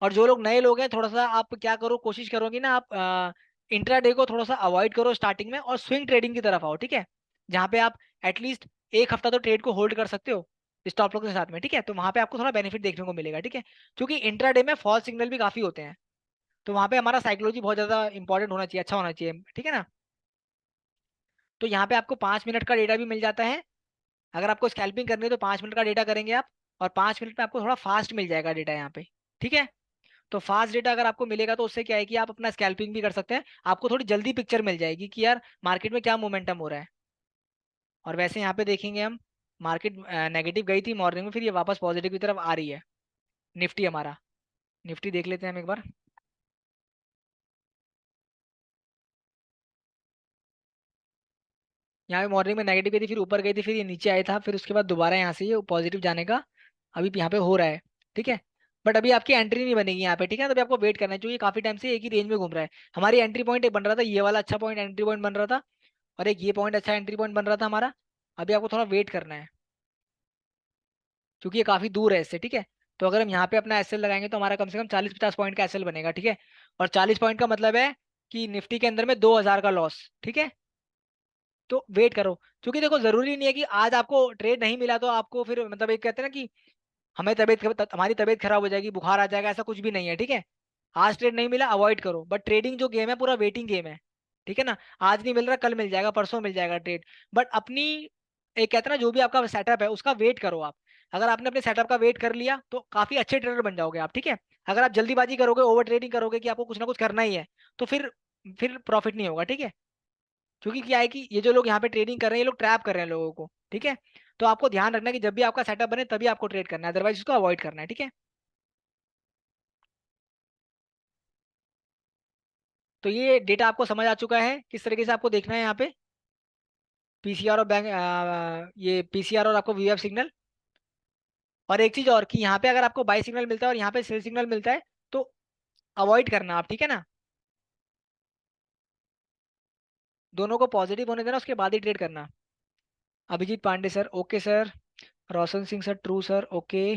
और जो लोग नए लोग हैं, थोड़ा सा आप क्या करो, कोशिश करोगे ना आप इंट्राडे को थोड़ा सा अवॉइड करो स्टार्टिंग में, और स्विंग ट्रेडिंग की तरफ आओ, ठीक है। जहाँ पे आप एटलीस्ट एक हफ्ता तो ट्रेड को होल्ड कर सकते हो स्टॉप लॉस के साथ में, ठीक है। तो वहाँ पे आपको थोड़ा बेनिफिट देखने को मिलेगा, ठीक है। क्योंकि इंट्राडे में फॉल सिग्नल भी काफी होते हैं, तो वहाँ पे हमारा साइकोलॉजी बहुत ज्यादा इंपॉर्टेंट होना चाहिए, अच्छा होना चाहिए, ठीक है ना। तो यहाँ पे आपको 5 मिनट का डेटा भी मिल जाता है। अगर आपको स्कैल्पिंग करनी है तो 5 मिनट का डेटा करेंगे आप, और 5 मिनट में आपको थोड़ा फास्ट मिल जाएगा डेटा यहाँ पे, ठीक है। तो फास्ट डेटा अगर आपको मिलेगा तो उससे क्या है कि आप अपना स्कैल्पिंग भी कर सकते हैं, आपको थोड़ी जल्दी पिक्चर मिल जाएगी कि यार मार्केट में क्या मोमेंटम हो रहा है। और वैसे यहाँ पे देखेंगे हम, मार्केट नेगेटिव गई थी मॉर्निंग में, फिर ये वापस पॉजिटिव की तरफ आ रही है। निफ्टी हमारा, निफ्टी देख लेते हैं हम एक बार। यहाँ पे मॉर्निंग में नेगेटिव गई थी, फिर ऊपर गई थी, फिर ये नीचे आया था, फिर उसके बाद दोबारा यहाँ से ये पॉजिटिव जाने का अभी यहाँ पे हो रहा है, ठीक है। बट अभी आपकी एंट्री नहीं बनेगी यहाँ पे, ठीक है। तो अभी आपको वेट करना है, क्योंकि काफी टाइम से एक ही रेंज में घूम रहा है। हमारी एंट्री पॉइंट एक बन रहा था, ये वाला अच्छा पॉइंट एंट्री पॉइंट बन रहा था, और एक ये पॉइंट अच्छा एंट्री पॉइंट बन रहा था हमारा। अभी आपको थोड़ा वेट करना है, क्योंकि ये काफी दूर है इससे, ठीक है। तो अगर हम यहाँ पे अपना एसएल लगाएंगे तो हमारा कम से कम 40-50 पॉइंट का एसएल बनेगा, ठीक है। और 40 पॉइंट का मतलब है कि निफ्टी के अंदर में 2,000 का लॉस, ठीक है। तो वेट करो, क्योंकि देखो जरूरी नहीं है कि आज आपको ट्रेड नहीं मिला तो आपको फिर मतलब एक कहते हैं ना कि हमें हमारी तबीयत खराब हो जाएगी, बुखार आ जाएगा, ऐसा कुछ भी नहीं है, ठीक है। आज ट्रेड नहीं मिला, अवॉइड करो। बट ट्रेडिंग जो गेम है पूरा वेटिंग गेम है, ठीक है ना। आज नहीं मिल रहा, कल मिल जाएगा, परसों मिल जाएगा ट्रेड। बट अपनी एक कहते हैं ना, जो भी आपका सेटअप है उसका वेट करो आप। अगर आपने अपने सेटअप का वेट कर लिया तो काफी अच्छे ट्रेडर बन जाओगे आप, ठीक है। अगर आप जल्दीबाजी करोगे, ओवर ट्रेडिंग करोगे कि आपको कुछ ना कुछ करना ही है, तो फिर प्रॉफिट नहीं होगा, ठीक है। क्योंकि क्या है कि ये जो लोग यहाँ पे ट्रेडिंग कर रहे हैं, ये लोग ट्रैप कर रहे हैं लोगों को, ठीक है। तो आपको ध्यान रखना है कि जब भी आपका सेटअप बने तभी आपको ट्रेड करना है, अदरवाइज उसको अवॉइड करना है, ठीक है। तो ये डेटा आपको समझ आ चुका है किस तरीके से आपको देखना है यहाँ पे, पीसीआर और बैंक, ये पीसीआर और आपको वीएफ सिग्नल। और एक चीज और कि यहाँ पे अगर आपको बाई सिग्नल मिलता है और यहाँ पे सेल सिग्नल मिलता है, तो अवॉइड करना आप, ठीक है ना। दोनों को पॉजिटिव होने देना, उसके बाद ही ट्रेड करना। Abhijit Pandey sir, okay sir. Roshan Singh sir, true sir, okay.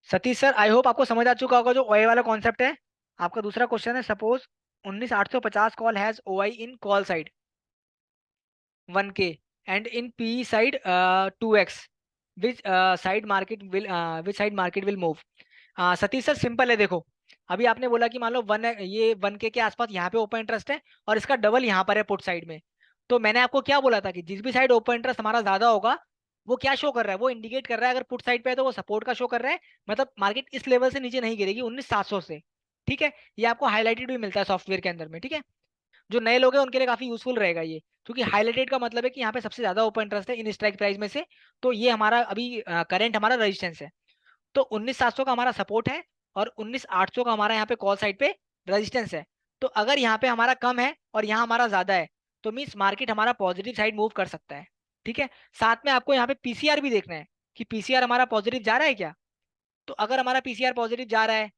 Satish sir, I hope आपको समझ आ चुका होगा जो ओआई वाला कॉन्सेप्ट है। आपका दूसरा क्वेश्चन है, suppose 19850 call has OI in call side 1K and in P side 2x, which side market will move. Satish sir simple है, देखो। अभी आपने बोला कि मान लो ये 1K के आसपास यहाँ पे ओपन इंटरेस्ट है, और इसका डबल यहाँ पर है पुट साइड में। तो मैंने आपको क्या बोला था कि जिस भी साइड ओपन इंटरेस्ट हमारा ज्यादा होगा, वो क्या शो कर रहा है, वो इंडिकेट कर रहा है, अगर पुट साइड पे है तो वो सपोर्ट का शो कर रहा है। मतलब मार्केट इस लेवल से नीचे नहीं गिरेगी, 19,700 से, ठीक है। ये आपको हाईलाइटेड भी मिलता है सॉफ्टवेयर के अंदर में, ठीक है। जो नए लोग हैं उनके लिए काफी यूजफुल रहेगा ये, क्योंकि हाईलाइटेड का मतलब है कि यहाँ पे सबसे ज्यादा ओपन इंटरेस्ट है इन स्ट्राइक प्राइस में से। तो ये हमारा अभी करंट हमारा रेजिस्टेंस है। तो 19,700 का हमारा सपोर्ट है, और 19,800 का हमारा यहाँ पे कॉल साइड पे रेजिस्टेंस है। तो अगर यहाँ पे हमारा कम है और यहाँ हमारा ज्यादा है, तो मीन्स मार्केट हमारा पॉजिटिव साइड मूव कर सकता है, ठीक है। साथ में आपको यहाँ पे पीसीआर भी देखना है कि पीसीआर हमारा पॉजिटिव जा रहा है क्या। तो अगर हमारा पीसीआर पॉजिटिव जा रहा है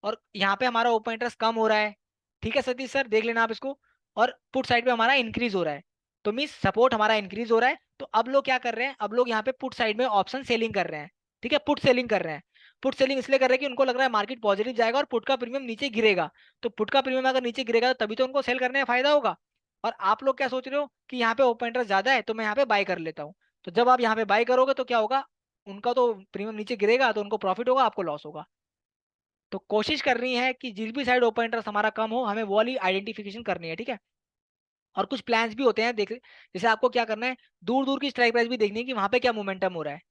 और यहाँ पे हमारा ओपन इंटरेस्ट कम हो रहा है, ठीक है सतीश सर, देख लेना आप इसको। और पुट साइड पे हमारा इंक्रीज हो रहा है, तो मीन सपोर्ट हमारा इंक्रीज हो रहा है। तो अब लोग क्या कर रहे हैं, अब लोग यहाँ पे पुट साइड में ऑप्शन सेलिंग कर रहे हैं, ठीक है। पुट सेलिंग कर रहे हैं। पुट सेलिंग इसलिए कर रहे हैं कि उनको लग रहा है मार्केट पॉजिटिव जाएगा और पुट का प्रीमियम नीचे गिरेगा। तो पुट का प्रीमियम अगर नीचे गिरेगा तो तभी तो उनको सेल करने में फायदा होगा। और आप लोग क्या सोच रहे हो कि यहाँ पे ओपन इंटरेस्ट ज्यादा है तो मैं यहाँ पे बाय कर लेता हूँ। तो जब आप यहाँ पे बाय करोगे तो क्या होगा, उनका तो प्रीमियम नीचे गिरेगा, तो उनको प्रॉफिट होगा, आपको लॉस होगा। तो कोशिश करनी है कि जिस भी साइड ओपन इंटरेस्ट हमारा कम हो, हमें वो वाली आइडेंटिफिकेशन करनी है, ठीक है। और कुछ प्लान्स भी होते हैं, देख जैसे आपको क्या करना है, दूर दूर की स्ट्राइक प्राइस भी देखनी है कि वहां पे क्या मोमेंटम हो रहा है,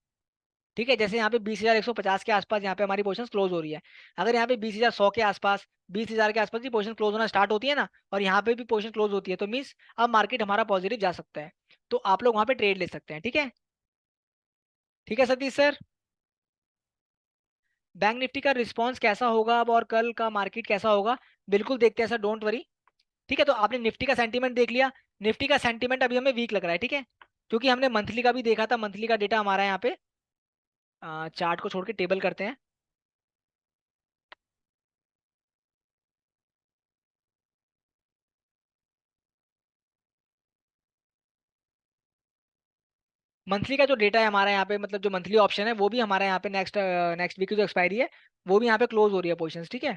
ठीक है। जैसे यहाँ पे 20,150 के आसपास यहाँ पे हमारी पोजीशन क्लोज हो रही है। अगर यहाँ पे 20,100 के आसपास, 20,000 के आसपास की पोजीशन क्लोज होना स्टार्ट होती है ना, और यहाँ पे भी पोजीशन क्लोज होती है, तो मीन्स अब मार्केट हमारा पॉजिटिव जा सकता है। तो आप लोग वहां पे ट्रेड ले सकते हैं, ठीक है। ठीक है सतीश सर। बैंक निफ्टी का रिस्पॉन्स कैसा होगा अब, और कल का मार्केट कैसा होगा, बिल्कुल देखते हैं सर, डोंट वरी। ठीक है, तो आपने निफ्टी का सेंटीमेंट देख लिया। निफ्टी का सेंटीमेंट अभी हमें वीक लग रहा है, ठीक है। क्योंकि हमने मंथली का भी देखा था, मंथली का डेटा हमारा यहाँ पे चार्ट को छोड़ के टेबल करते हैं। मंथली का जो डेटा है हमारा यहाँ पे, मतलब जो मंथली ऑप्शन है वो भी हमारा यहाँ पे नेक्स्ट नेक्स्ट वीक की जो एक्सपायरी है वो भी यहाँ पे क्लोज हो रही है पोजीशंस, ठीक है।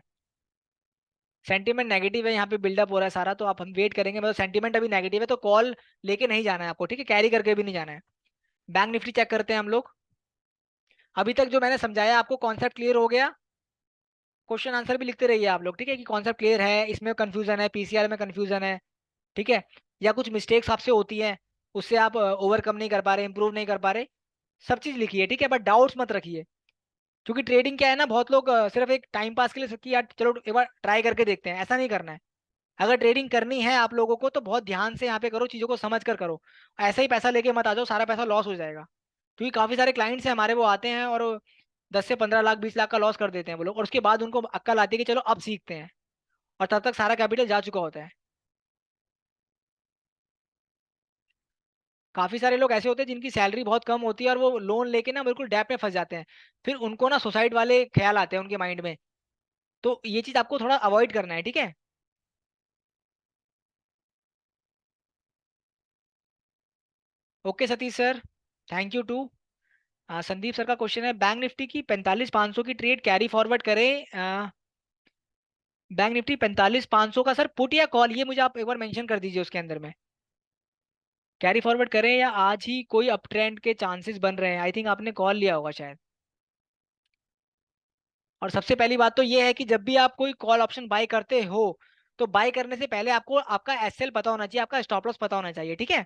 सेंटीमेंट नेगेटिव है, यहाँ पे बिल्डअप हो रहा है सारा, तो आप हम वेट करेंगे, मतलब सेंटीमेंट अभी नेगेटिव है तो कॉल लेके नहीं जाना है आपको, ठीक है, कैरी करके भी नहीं जाना है। बैंक निफ्टी चेक करते हैं हम लोग। अभी तक जो मैंने समझाया आपको कॉन्सेप्ट क्लियर हो गया? क्वेश्चन आंसर भी लिखते रहिए आप लोग, ठीक है, कि कॉन्सेप्ट क्लियर है, इसमें कंफ्यूजन है, पीसीआर में कंफ्यूजन है, ठीक है, या कुछ मिस्टेक्स आपसे होती हैं, उससे आप ओवरकम नहीं कर पा रहे, इंप्रूव नहीं कर पा रहे, सब चीज लिखिए, ठीक है, बट डाउट्स मत रखिए। क्योंकि ट्रेडिंग क्या है ना, बहुत लोग सिर्फ एक टाइम पास के लिए कि यार चलो एक बार ट्राई करके देखते हैं, ऐसा नहीं करना है। अगर ट्रेडिंग करनी है आप लोगों को तो बहुत ध्यान से यहाँ पे करो, चीजों को समझ कर करो। ऐसा ही पैसा लेके मत आ जाओ, सारा पैसा लॉस हो जाएगा। क्योंकि काफी सारे क्लाइंट्स हैं हमारे, वो आते हैं और 10 से 15 लाख 20 लाख का लॉस कर देते हैं वो लोग, और उसके बाद उनको अक्ल आती है कि चलो अब सीखते हैं, और तब तक सारा कैपिटल जा चुका होता है। काफी सारे लोग ऐसे होते हैं जिनकी सैलरी बहुत कम होती है और वो लोन लेके ना बिल्कुल डेप में फंस जाते हैं। फिर उनको ना सुसाइड वाले ख्याल आते हैं उनके माइंड में। तो ये चीज आपको थोड़ा अवॉइड करना है, ठीक है। Okay Satish sir, thank you too. Sandeep sir का क्वेश्चन है, बैंक निफ्टी की 45,500 की ट्रेड कैरी फॉरवर्ड करें? बैंक निफ्टी 45,500 का सर पुट या कॉल, ये मुझे आप एक बार मेंशन कर दीजिए उसके अंदर में। कैरी फॉरवर्ड करें या आज ही कोई अप ट्रेंड के चांसेस बन रहे हैं? आई थिंक आपने कॉल लिया होगा शायद। और सबसे पहली बात तो ये है कि जब भी आप कोई कॉल ऑप्शन बाय करते हो तो बाय करने से पहले आपको आपका एसएल पता होना चाहिए, आपका स्टॉप लॉस पता होना चाहिए, ठीक है।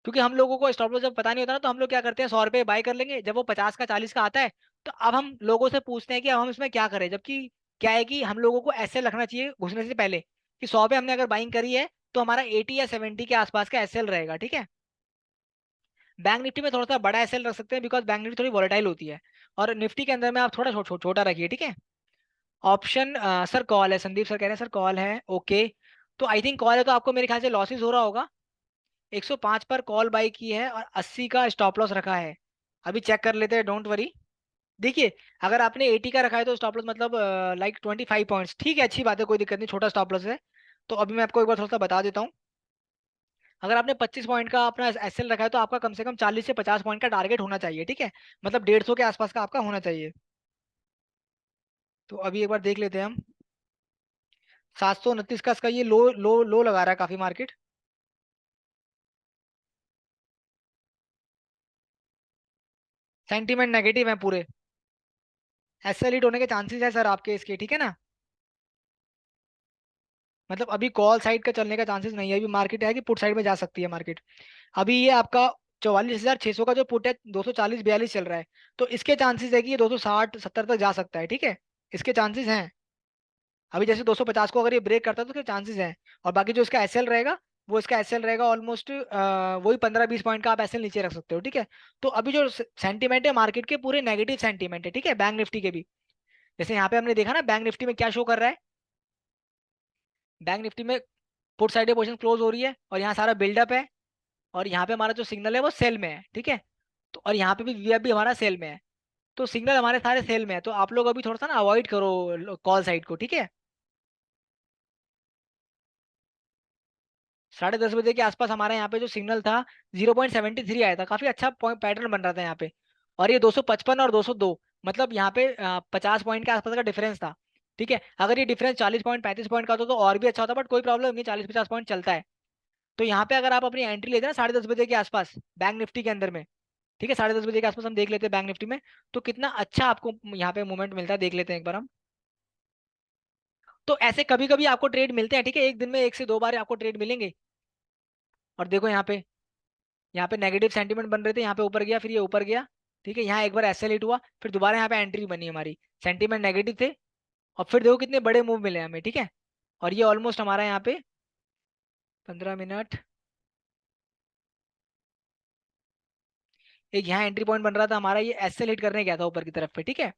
क्योंकि हम लोगों को स्टॉप लॉस जब पता नहीं होता ना, तो हम लोग क्या करते हैं, 100 रुपये बाय कर लेंगे, जब वो 50 का 40 का आता है तो अब हम लोगों से पूछते हैं कि अब हम इसमें क्या करें, जबकि क्या है कि हम लोगों को एसएल रखना चाहिए घुसने से पहले, कि 100 पे हमने अगर बाइंग करी है तो हमारा 80 या 70 के आसपास का एसएल रहेगा, ठीक है। बैंक निफ्टी में थोड़ा सा बड़ा एसएल रख सकते हैं, बिकॉज बैंक निफ्टी थोड़ी वॉलेटाइल होती है, और निफ्टी के अंदर में आप थोड़ा छोटा रखिए, ठीक है। ऑप्शन सर कॉल है, संदीप सर कह रहे हैं सर कॉल है, ओके। तो आई थिंक कॉल है तो आपको मेरे ख्याल से लॉसेस हो रहा होगा। 105 पर कॉल बाई की है और 80 का स्टॉप लॉस रखा है। अभी चेक कर लेते हैं, डोंट वरी। देखिए, अगर आपने 80 का रखा है तो स्टॉप लॉस मतलब लाइक 25 पॉइंट्स, ठीक है, अच्छी बात है, कोई दिक्कत नहीं, छोटा स्टॉप लॉस है। तो अभी मैं आपको एक बार थोड़ा सा बता देता हूँ। अगर आपने 25 पॉइंट का अपना एसएल रखा है तो आपका कम से कम 40 से 50 पॉइंट का टारगेट होना चाहिए, ठीक है। मतलब 150 के आसपास का आपका होना चाहिए। तो अभी एक बार देख लेते हैं हम। 729 का इसका ये लो लो लो लगा रहा है काफी मार्केट। सेंटीमेंट नेगेटिव है पूरे, एसएल हिट होने के चांसेस है सर आपके इसके, ठीक है ना। मतलब अभी कॉल साइड का चलने का चांसेस नहीं है, अभी मार्केट है कि पुट साइड में जा सकती है मार्केट। अभी ये आपका 44,600 का जो पुट है 240-42 चल रहा है, तो इसके चांसेस है कि ये 260-70 तक जा सकता है, ठीक है। इसके चांसेस हैं। अभी जैसे 250 को अगर ये ब्रेक करता है तो उसके चांसेस हैं। और बाकी जो इसका एसएल रहेगा, वो इसका एसएल रहेगा ऑलमोस्ट वही 15-20 पॉइंट का आप एसएल नीचे रख सकते हो, ठीक है। तो अभी जो सेंटीमेंट है मार्केट के पूरे नेगेटिव सेंटीमेंट है, ठीक है, बैंक निफ्टी के भी। जैसे यहाँ पे हमने देखा ना बैंक निफ्टी में क्या शो कर रहा है। बैंक निफ्टी में पुट साइड पोजीशन क्लोज हो रही है और यहाँ सारा बिल्डअप है, और यहाँ पे हमारा जो सिग्नल है वो सेल में है, ठीक है। तो और यहाँ पे भी वीएफ भी हमारा सेल में है। तो सिग्नल हमारे सारे सेल में है, तो आप लोग अभी थोड़ा सा ना अवॉइड करो कॉल साइड को, ठीक है। 10:30 बजे के आसपास हमारे यहाँ पे जो सिग्नल था 0.73 आया था, काफी अच्छा पॉइंट पैटर्न बन रहा था यहाँ पे। और ये 255 और 202, मतलब यहाँ पे 50 पॉइंट के आसपास का डिफरेंस था, ठीक है। अगर ये डिफरेंस 40 पॉइंट 35 पॉइंट का होता तो और भी अच्छा होता, बट कोई प्रॉब्लम नहीं, 40-50 पॉइंट चलता है। तो यहाँ पे अगर आप अपनी एंट्री लेते हैं ना 10:30 बजे के आसपास बैंक निफ्टी के अंदर में, ठीक है, 10:30 बजे के आसपास हम देख लेते हैं बैंक निफ्टी में, तो कितना अच्छा आपको यहाँ पे मूवमेंट मिलता है, देख लेते हैं एक बार हम। तो ऐसे कभी कभी आपको ट्रेड मिलते हैं, ठीक है, एक दिन में 1 से 2 बार आपको ट्रेड मिलेंगे। और देखो यहाँ पे नेगेटिव सेंटीमेंट बन रहे थे, यहाँ पे ऊपर गया, फिर ये ऊपर गया, ठीक है, यहाँ एक बार एसएल हिट हुआ, फिर दोबारा यहाँ पे एंट्री बनी हमारी, सेंटीमेंट नेगेटिव थे, और फिर देखो कितने बड़े मूव मिले हमें, ठीक है। और ये ऑलमोस्ट हमारा यहाँ पे 15 मिनट, एक यहाँ एंट्री पॉइंट बन रहा था हमारा, ये एसएल हिट करने गया था ऊपर की तरफ पे, ठीक है।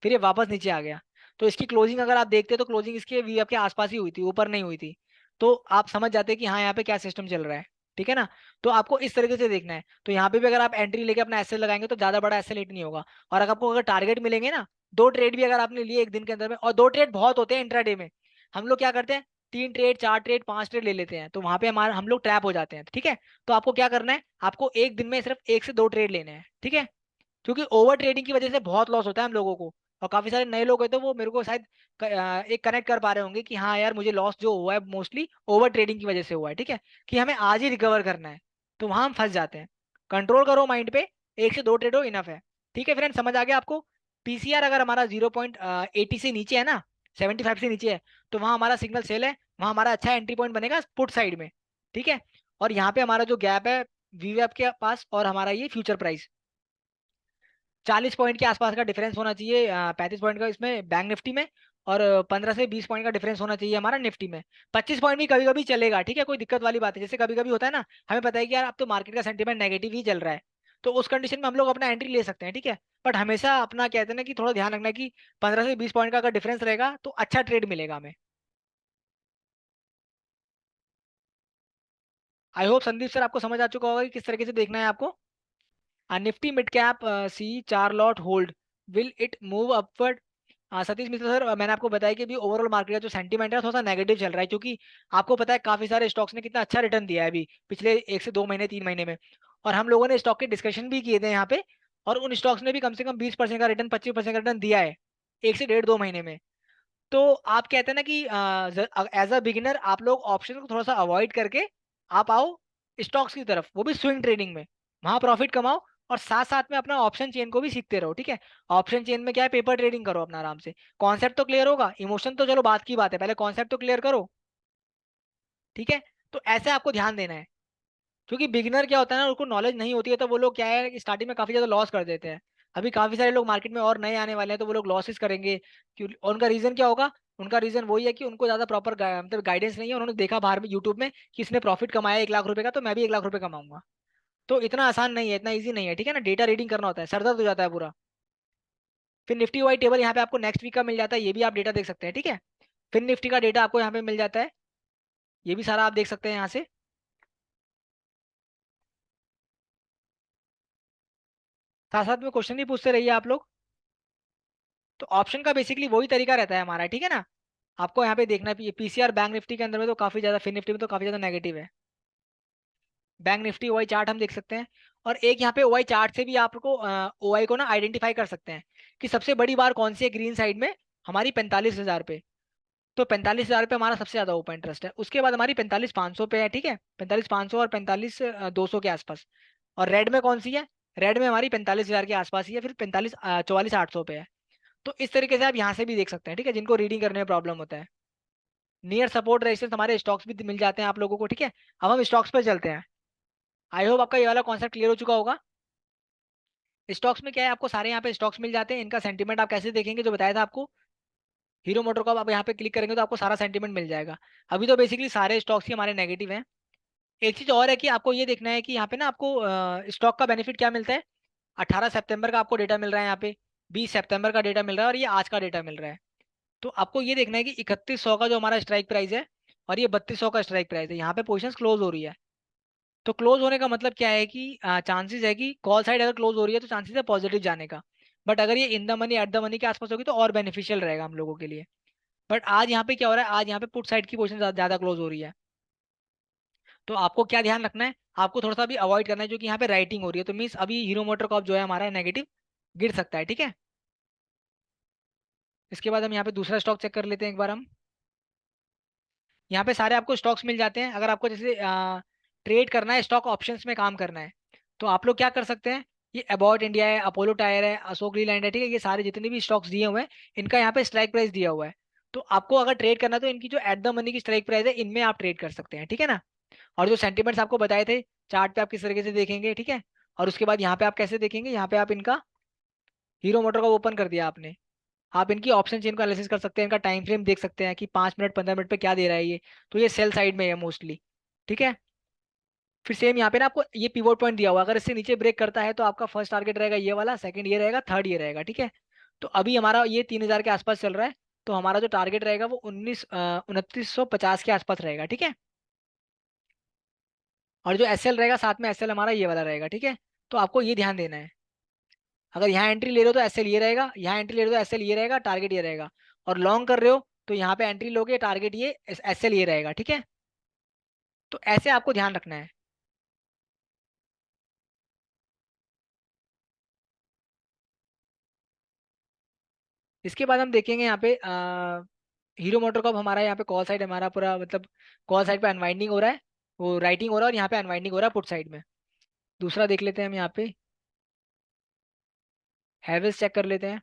फिर ये वापस नीचे आ गया। तो इसकी क्लोजिंग अगर आप देखते तो क्लोजिंग इसके वी के आसपास ही हुई थी, ऊपर नहीं हुई थी। तो आप समझ जाते कि हाँ यहाँ पे क्या सिस्टम चल रहा है, ठीक है ना। तो आपको इस तरीके से देखना है, तो यहाँ पे भी अगर आप एंट्री लेके अपना एसएल लगाएंगे तो ज्यादा बड़ा एसएल हिट नहीं होगा। और अगर आपको अगर टारगेट मिलेंगे ना, 2 ट्रेड भी अगर आपने लिए एक दिन के अंदर में, और 2 ट्रेड बहुत होते हैं इंट्राडे में, हम लोग क्या करते हैं, 3 ट्रेड 4 ट्रेड 5 ट्रेड ले लेते हैं, तो वहां पे हमारा हम लोग ट्रैप हो जाते हैं, ठीक है। तो आपको क्या करना है, आपको एक दिन में सिर्फ 1 से 2 ट्रेड लेने हैं, ठीक है। क्योंकि ओवर ट्रेडिंग की वजह से बहुत लॉस होता है हम लोगों को, और काफी सारे नए लोग हैं तो वो मेरे को शायद एक कनेक्ट कर पा रहे होंगे कि हाँ यार मुझे लॉस जो हुआ है मोस्टली ओवर ट्रेडिंग की वजह से हुआ है, ठीक है, कि हमें आज ही रिकवर करना है, तो वहां हम फंस जाते हैं। कंट्रोल करो माइंड पे, 1 से 2 ट्रेड हो इनफ है, ठीक है फ्रेंड, समझ आ गया आपको। पीसीआर अगर हमारा 0.80 से नीचे है ना, 75 से नीचे है, तो वहां हमारा सिग्नल सेल है, वहां हमारा अच्छा एंट्री पॉइंट बनेगा पुट साइड में, ठीक है। और यहाँ पे हमारा जो गैप है वीवैप के पास और हमारा ये फ्यूचर प्राइस, 40 पॉइंट के आसपास का डिफरेंस होना चाहिए, 35 पॉइंट का इसमें बैंक निफ्टी में, और 15 से 20 पॉइंट का डिफरेंस होना चाहिए हमारा निफ्टी में। 25 पॉइंट भी कभी कभी चलेगा, ठीक है, कोई दिक्कत वाली बात है, जैसे कभी कभी होता है ना, हमें पता है कि यार अब तो मार्केट का सेंटीमेंट नेगेटिव ही चल रहा है, तो उस कंडीशन में हम लोग अपना एंट्री ले सकते हैं, ठीक है। बट हमेशा अपना कहते हैं ना कि थोड़ा ध्यान रखना है कि 15 से 20 पॉइंट का अगर डिफरेंस रहेगा तो अच्छा ट्रेड मिलेगा हमें। आई होप संदीप सर आपको समझ आ चुका होगा कि किस तरीके से देखना है आपको। Nifty mid cap C 4 lot hold, will it move upward. Satish Mishra sir, मैंने आपको बताया कि अभी ओवरऑल मार्केट का जो सेंटीमेंट है थोड़ा सा नेगेटिव चल रहा है, क्योंकि आपको पता है काफी सारे स्टॉक्स ने कितना अच्छा रिटर्न दिया है अभी पिछले 1 से 2 महीने 3 महीने में, और हम लोगों ने स्टॉक के डिस्कशन भी किए थे यहाँ पे, और उन स्टॉक्स ने भी कम से कम 20% का रिटर्न 25% का रिटर्न दिया है 1 से 1.5 2 महीने में। तो आप कहते हैं ना कि एज अ बिगिनर आप लोग ऑप्शन को थोड़ा सा अवॉइड करके आप आओ स्टॉक्स की तरफ, वो भी स्विंग ट्रेडिंग में, वहां प्रॉफिट कमाओ, और साथ साथ में अपना ऑप्शन चेन को भी सीखते रहो, ठीक है। ऑप्शन चेन में क्या है, पेपर ट्रेडिंग करो अपना आराम से, कॉन्सेप्ट तो क्लियर होगा, इमोशन तो चलो बात की बात है, पहले कॉन्सेप्ट तो क्लियर करो, ठीक है। तो ऐसे आपको ध्यान देना है, क्योंकि बिगिनर क्या होता है ना, उनको नॉलेज नहीं होती है, तो वो लोग क्या है कि स्टार्टिंग में काफी ज्यादा लॉस कर देते हैं। अभी काफी सारे लोग मार्केट में और नए आने वाले हैं, तो वो लोग लॉसेस करेंगे, क्यों, और उनका रीजन क्या होगा, उनका रीजन वही है कि उनको ज्यादा प्रॉपर मतलब गाइडेंस नहीं है, उन्होंने देखा बाहर में यूट्यूब में कि इसने प्रॉफिट कमाया 1 लाख रुपए का, तो मैं भी 1 लाख रुपए कमाऊंगा। तो इतना आसान नहीं है, इतना ईजी नहीं है, ठीक है ना, डेटा रीडिंग करना होता है, सरदर्द हो जाता है पूरा। फिर निफ्टी वाई टेबल यहाँ पे आपको नेक्स्ट वीक का मिल जाता है, ये भी आप डेटा देख सकते हैं, ठीक है। फिर निफ्टी का डेटा आपको यहाँ पे मिल जाता है, ये भी सारा आप देख सकते हैं यहाँ से। साथ साथ में क्वेश्चन भी पूछते रहिए आप लोग। तो ऑप्शन का बेसिकली वही तरीका रहता है हमारा, ठीक है ना। आपको यहाँ पे देखना है पीसीआर बैंक निफ्टी के अंदर में तो काफी ज्यादा, फिन निफ्टी में तो काफी ज्यादा नेगेटिव है। बैंक निफ्टी ओआई चार्ट हम देख सकते हैं, और एक यहाँ पे ओआई चार्ट से भी आपको ओआई को ना आइडेंटिफाई कर सकते हैं कि सबसे बड़ी बार कौन सी है ग्रीन साइड में, हमारी 45,000 पे। तो 45,000 पे हमारा सबसे ज्यादा ओपन इंटरेस्ट है, उसके बाद हमारी 45,500 पे है, ठीक है, 45,500 और 45,200 के आसपास। और रेड में कौन सी है, रेड में हमारी 45,000 के आसपास ही है, फिर 44,800 पे है। तो इस तरीके से आप यहाँ से भी देख सकते हैं, ठीक है, जिनको रीडिंग करने में प्रॉब्लम होता है। नियर सपोर्ट रेजिस्टेंस हमारे स्टॉक्स भी मिल जाते हैं आप लोगों को, ठीक है। अब हम स्टॉक्स पे चलते हैं। आई होप आपका ये वाला कॉन्सेप्ट क्लियर हो चुका होगा। स्टॉक्स में क्या है, आपको सारे यहाँ पे स्टॉक्स मिल जाते हैं, इनका सेंटीमेंट आप कैसे देखेंगे जो बताया था आपको। हीरो मोटर को आप यहाँ पे क्लिक करेंगे तो आपको सारा सेंटीमेंट मिल जाएगा। अभी तो बेसिकली सारे स्टॉक्स ही हमारे नेगेटिव हैं। एक चीज और है कि आपको ये देखना है कि यहाँ पे ना आपको स्टॉक का बेनिफिट क्या मिलता है। 18 सितंबर का आपको डेटा मिल रहा है यहाँ पे, 20 सितंबर का डेटा मिल रहा है, और ये आज का डेटा मिल रहा है। तो आपको ये देखना है कि 3100 का जो हमारा स्ट्राइक प्राइस है, और ये 3200 का स्ट्राइक प्राइस है, यहाँ पे पोजीशंस क्लोज हो रही है। तो क्लोज होने का मतलब क्या है कि चांसेस है कि कॉल साइड अगर क्लोज हो रही है तो चांसेस है पॉजिटिव जाने का। बट अगर ये in the money at the money के आसपास होगी तो और बेनिफिशियल रहेगा हम लोगों के लिए। बट आज यहाँ पे क्या हो रहा है, आज यहाँ पे पुट साइड की पोजीशन ज्यादा क्लोज हो रही है। तो आपको क्या ध्यान रखना है, आपको थोड़ा सा भी अवॉइड करना है, जो कि यहाँ पे राइटिंग हो रही है, तो मीन्स अभी हीरो मोटर कॉप जो है हमारा नेगेटिव गिर सकता है, ठीक है। इसके बाद हम यहाँ पे दूसरा स्टॉक चेक कर लेते हैं एक बार हम। यहाँ पे सारे आपको स्टॉक्स मिल जाते हैं, अगर आपको जैसे ट्रेड करना है, स्टॉक ऑप्शंस में काम करना है, तो आप लोग क्या कर सकते हैं। ये अबाउट इंडिया है, अपोलो टायर है, अशोक लीलैंड है, ठीक है, ये सारे जितने भी स्टॉक्स दिए हुए हैं इनका यहाँ पे स्ट्राइक प्राइस दिया हुआ है। तो आपको अगर ट्रेड करना है तो इनकी जो एट द मनी की स्ट्राइक प्राइस है इनमें आप ट्रेड कर सकते हैं, ठीक है ना। और जो सेंटीमेंट्स आपको बताए थे चार्ट पे आप किस तरीके से देखेंगे, ठीक है। और उसके बाद यहाँ पे आप कैसे देखेंगे, यहाँ पे आप इनका हीरो मोटर का ओपन कर दिया आपने, आप इनकी ऑप्शन चेन को एनालिसिस कर सकते हैं, इनका टाइम फ्रेम देख सकते हैं कि 5 मिनट 15 मिनट पे क्या दे रहा है ये। तो ये सेल साइड में है मोस्टली, ठीक है। फिर सेम यहाँ पे ना आपको ये पिवोट पॉइंट दिया हुआ है, अगर इससे नीचे ब्रेक करता है तो आपका फर्स्ट टारगेट रहेगा ये वाला, सेकंड ये रहेगा, थर्ड ये रहेगा, ठीक है। तो अभी हमारा ये 3,000 के आसपास चल रहा है, तो हमारा जो टारगेट रहेगा वो 2950 के आसपास रहेगा, ठीक है। और जो एसएल रहेगा साथ में, एसएल हमारा ये वाला रहेगा, ठीक है। तो आपको ये ध्यान देना है, अगर यहाँ एंट्री ले रहे हो तो एसएल ये रहेगा, यहाँ एंट्री ले रहे हो तो एसएल ये रहेगा, टारगेट ये रहेगा। और लॉन्ग कर रहे हो तो यहाँ पे एंट्री लोगे, टारगेट ये एसएल ये रहेगा, ठीक है। तो ऐसे आपको ध्यान रखना है। इसके बाद हम देखेंगे यहाँ पे हीरो मोटर कॉप हमारा यहाँ पे कॉल साइड हमारा पूरा मतलब कॉल साइड पे अनवाइंडिंग हो रहा है, वो राइटिंग हो रहा है, और यहाँ पे अनवाइंडिंग हो रहा है पुट साइड में। दूसरा देख लेते हैं हम यहाँ पे, हैवेल्स चेक कर लेते हैं।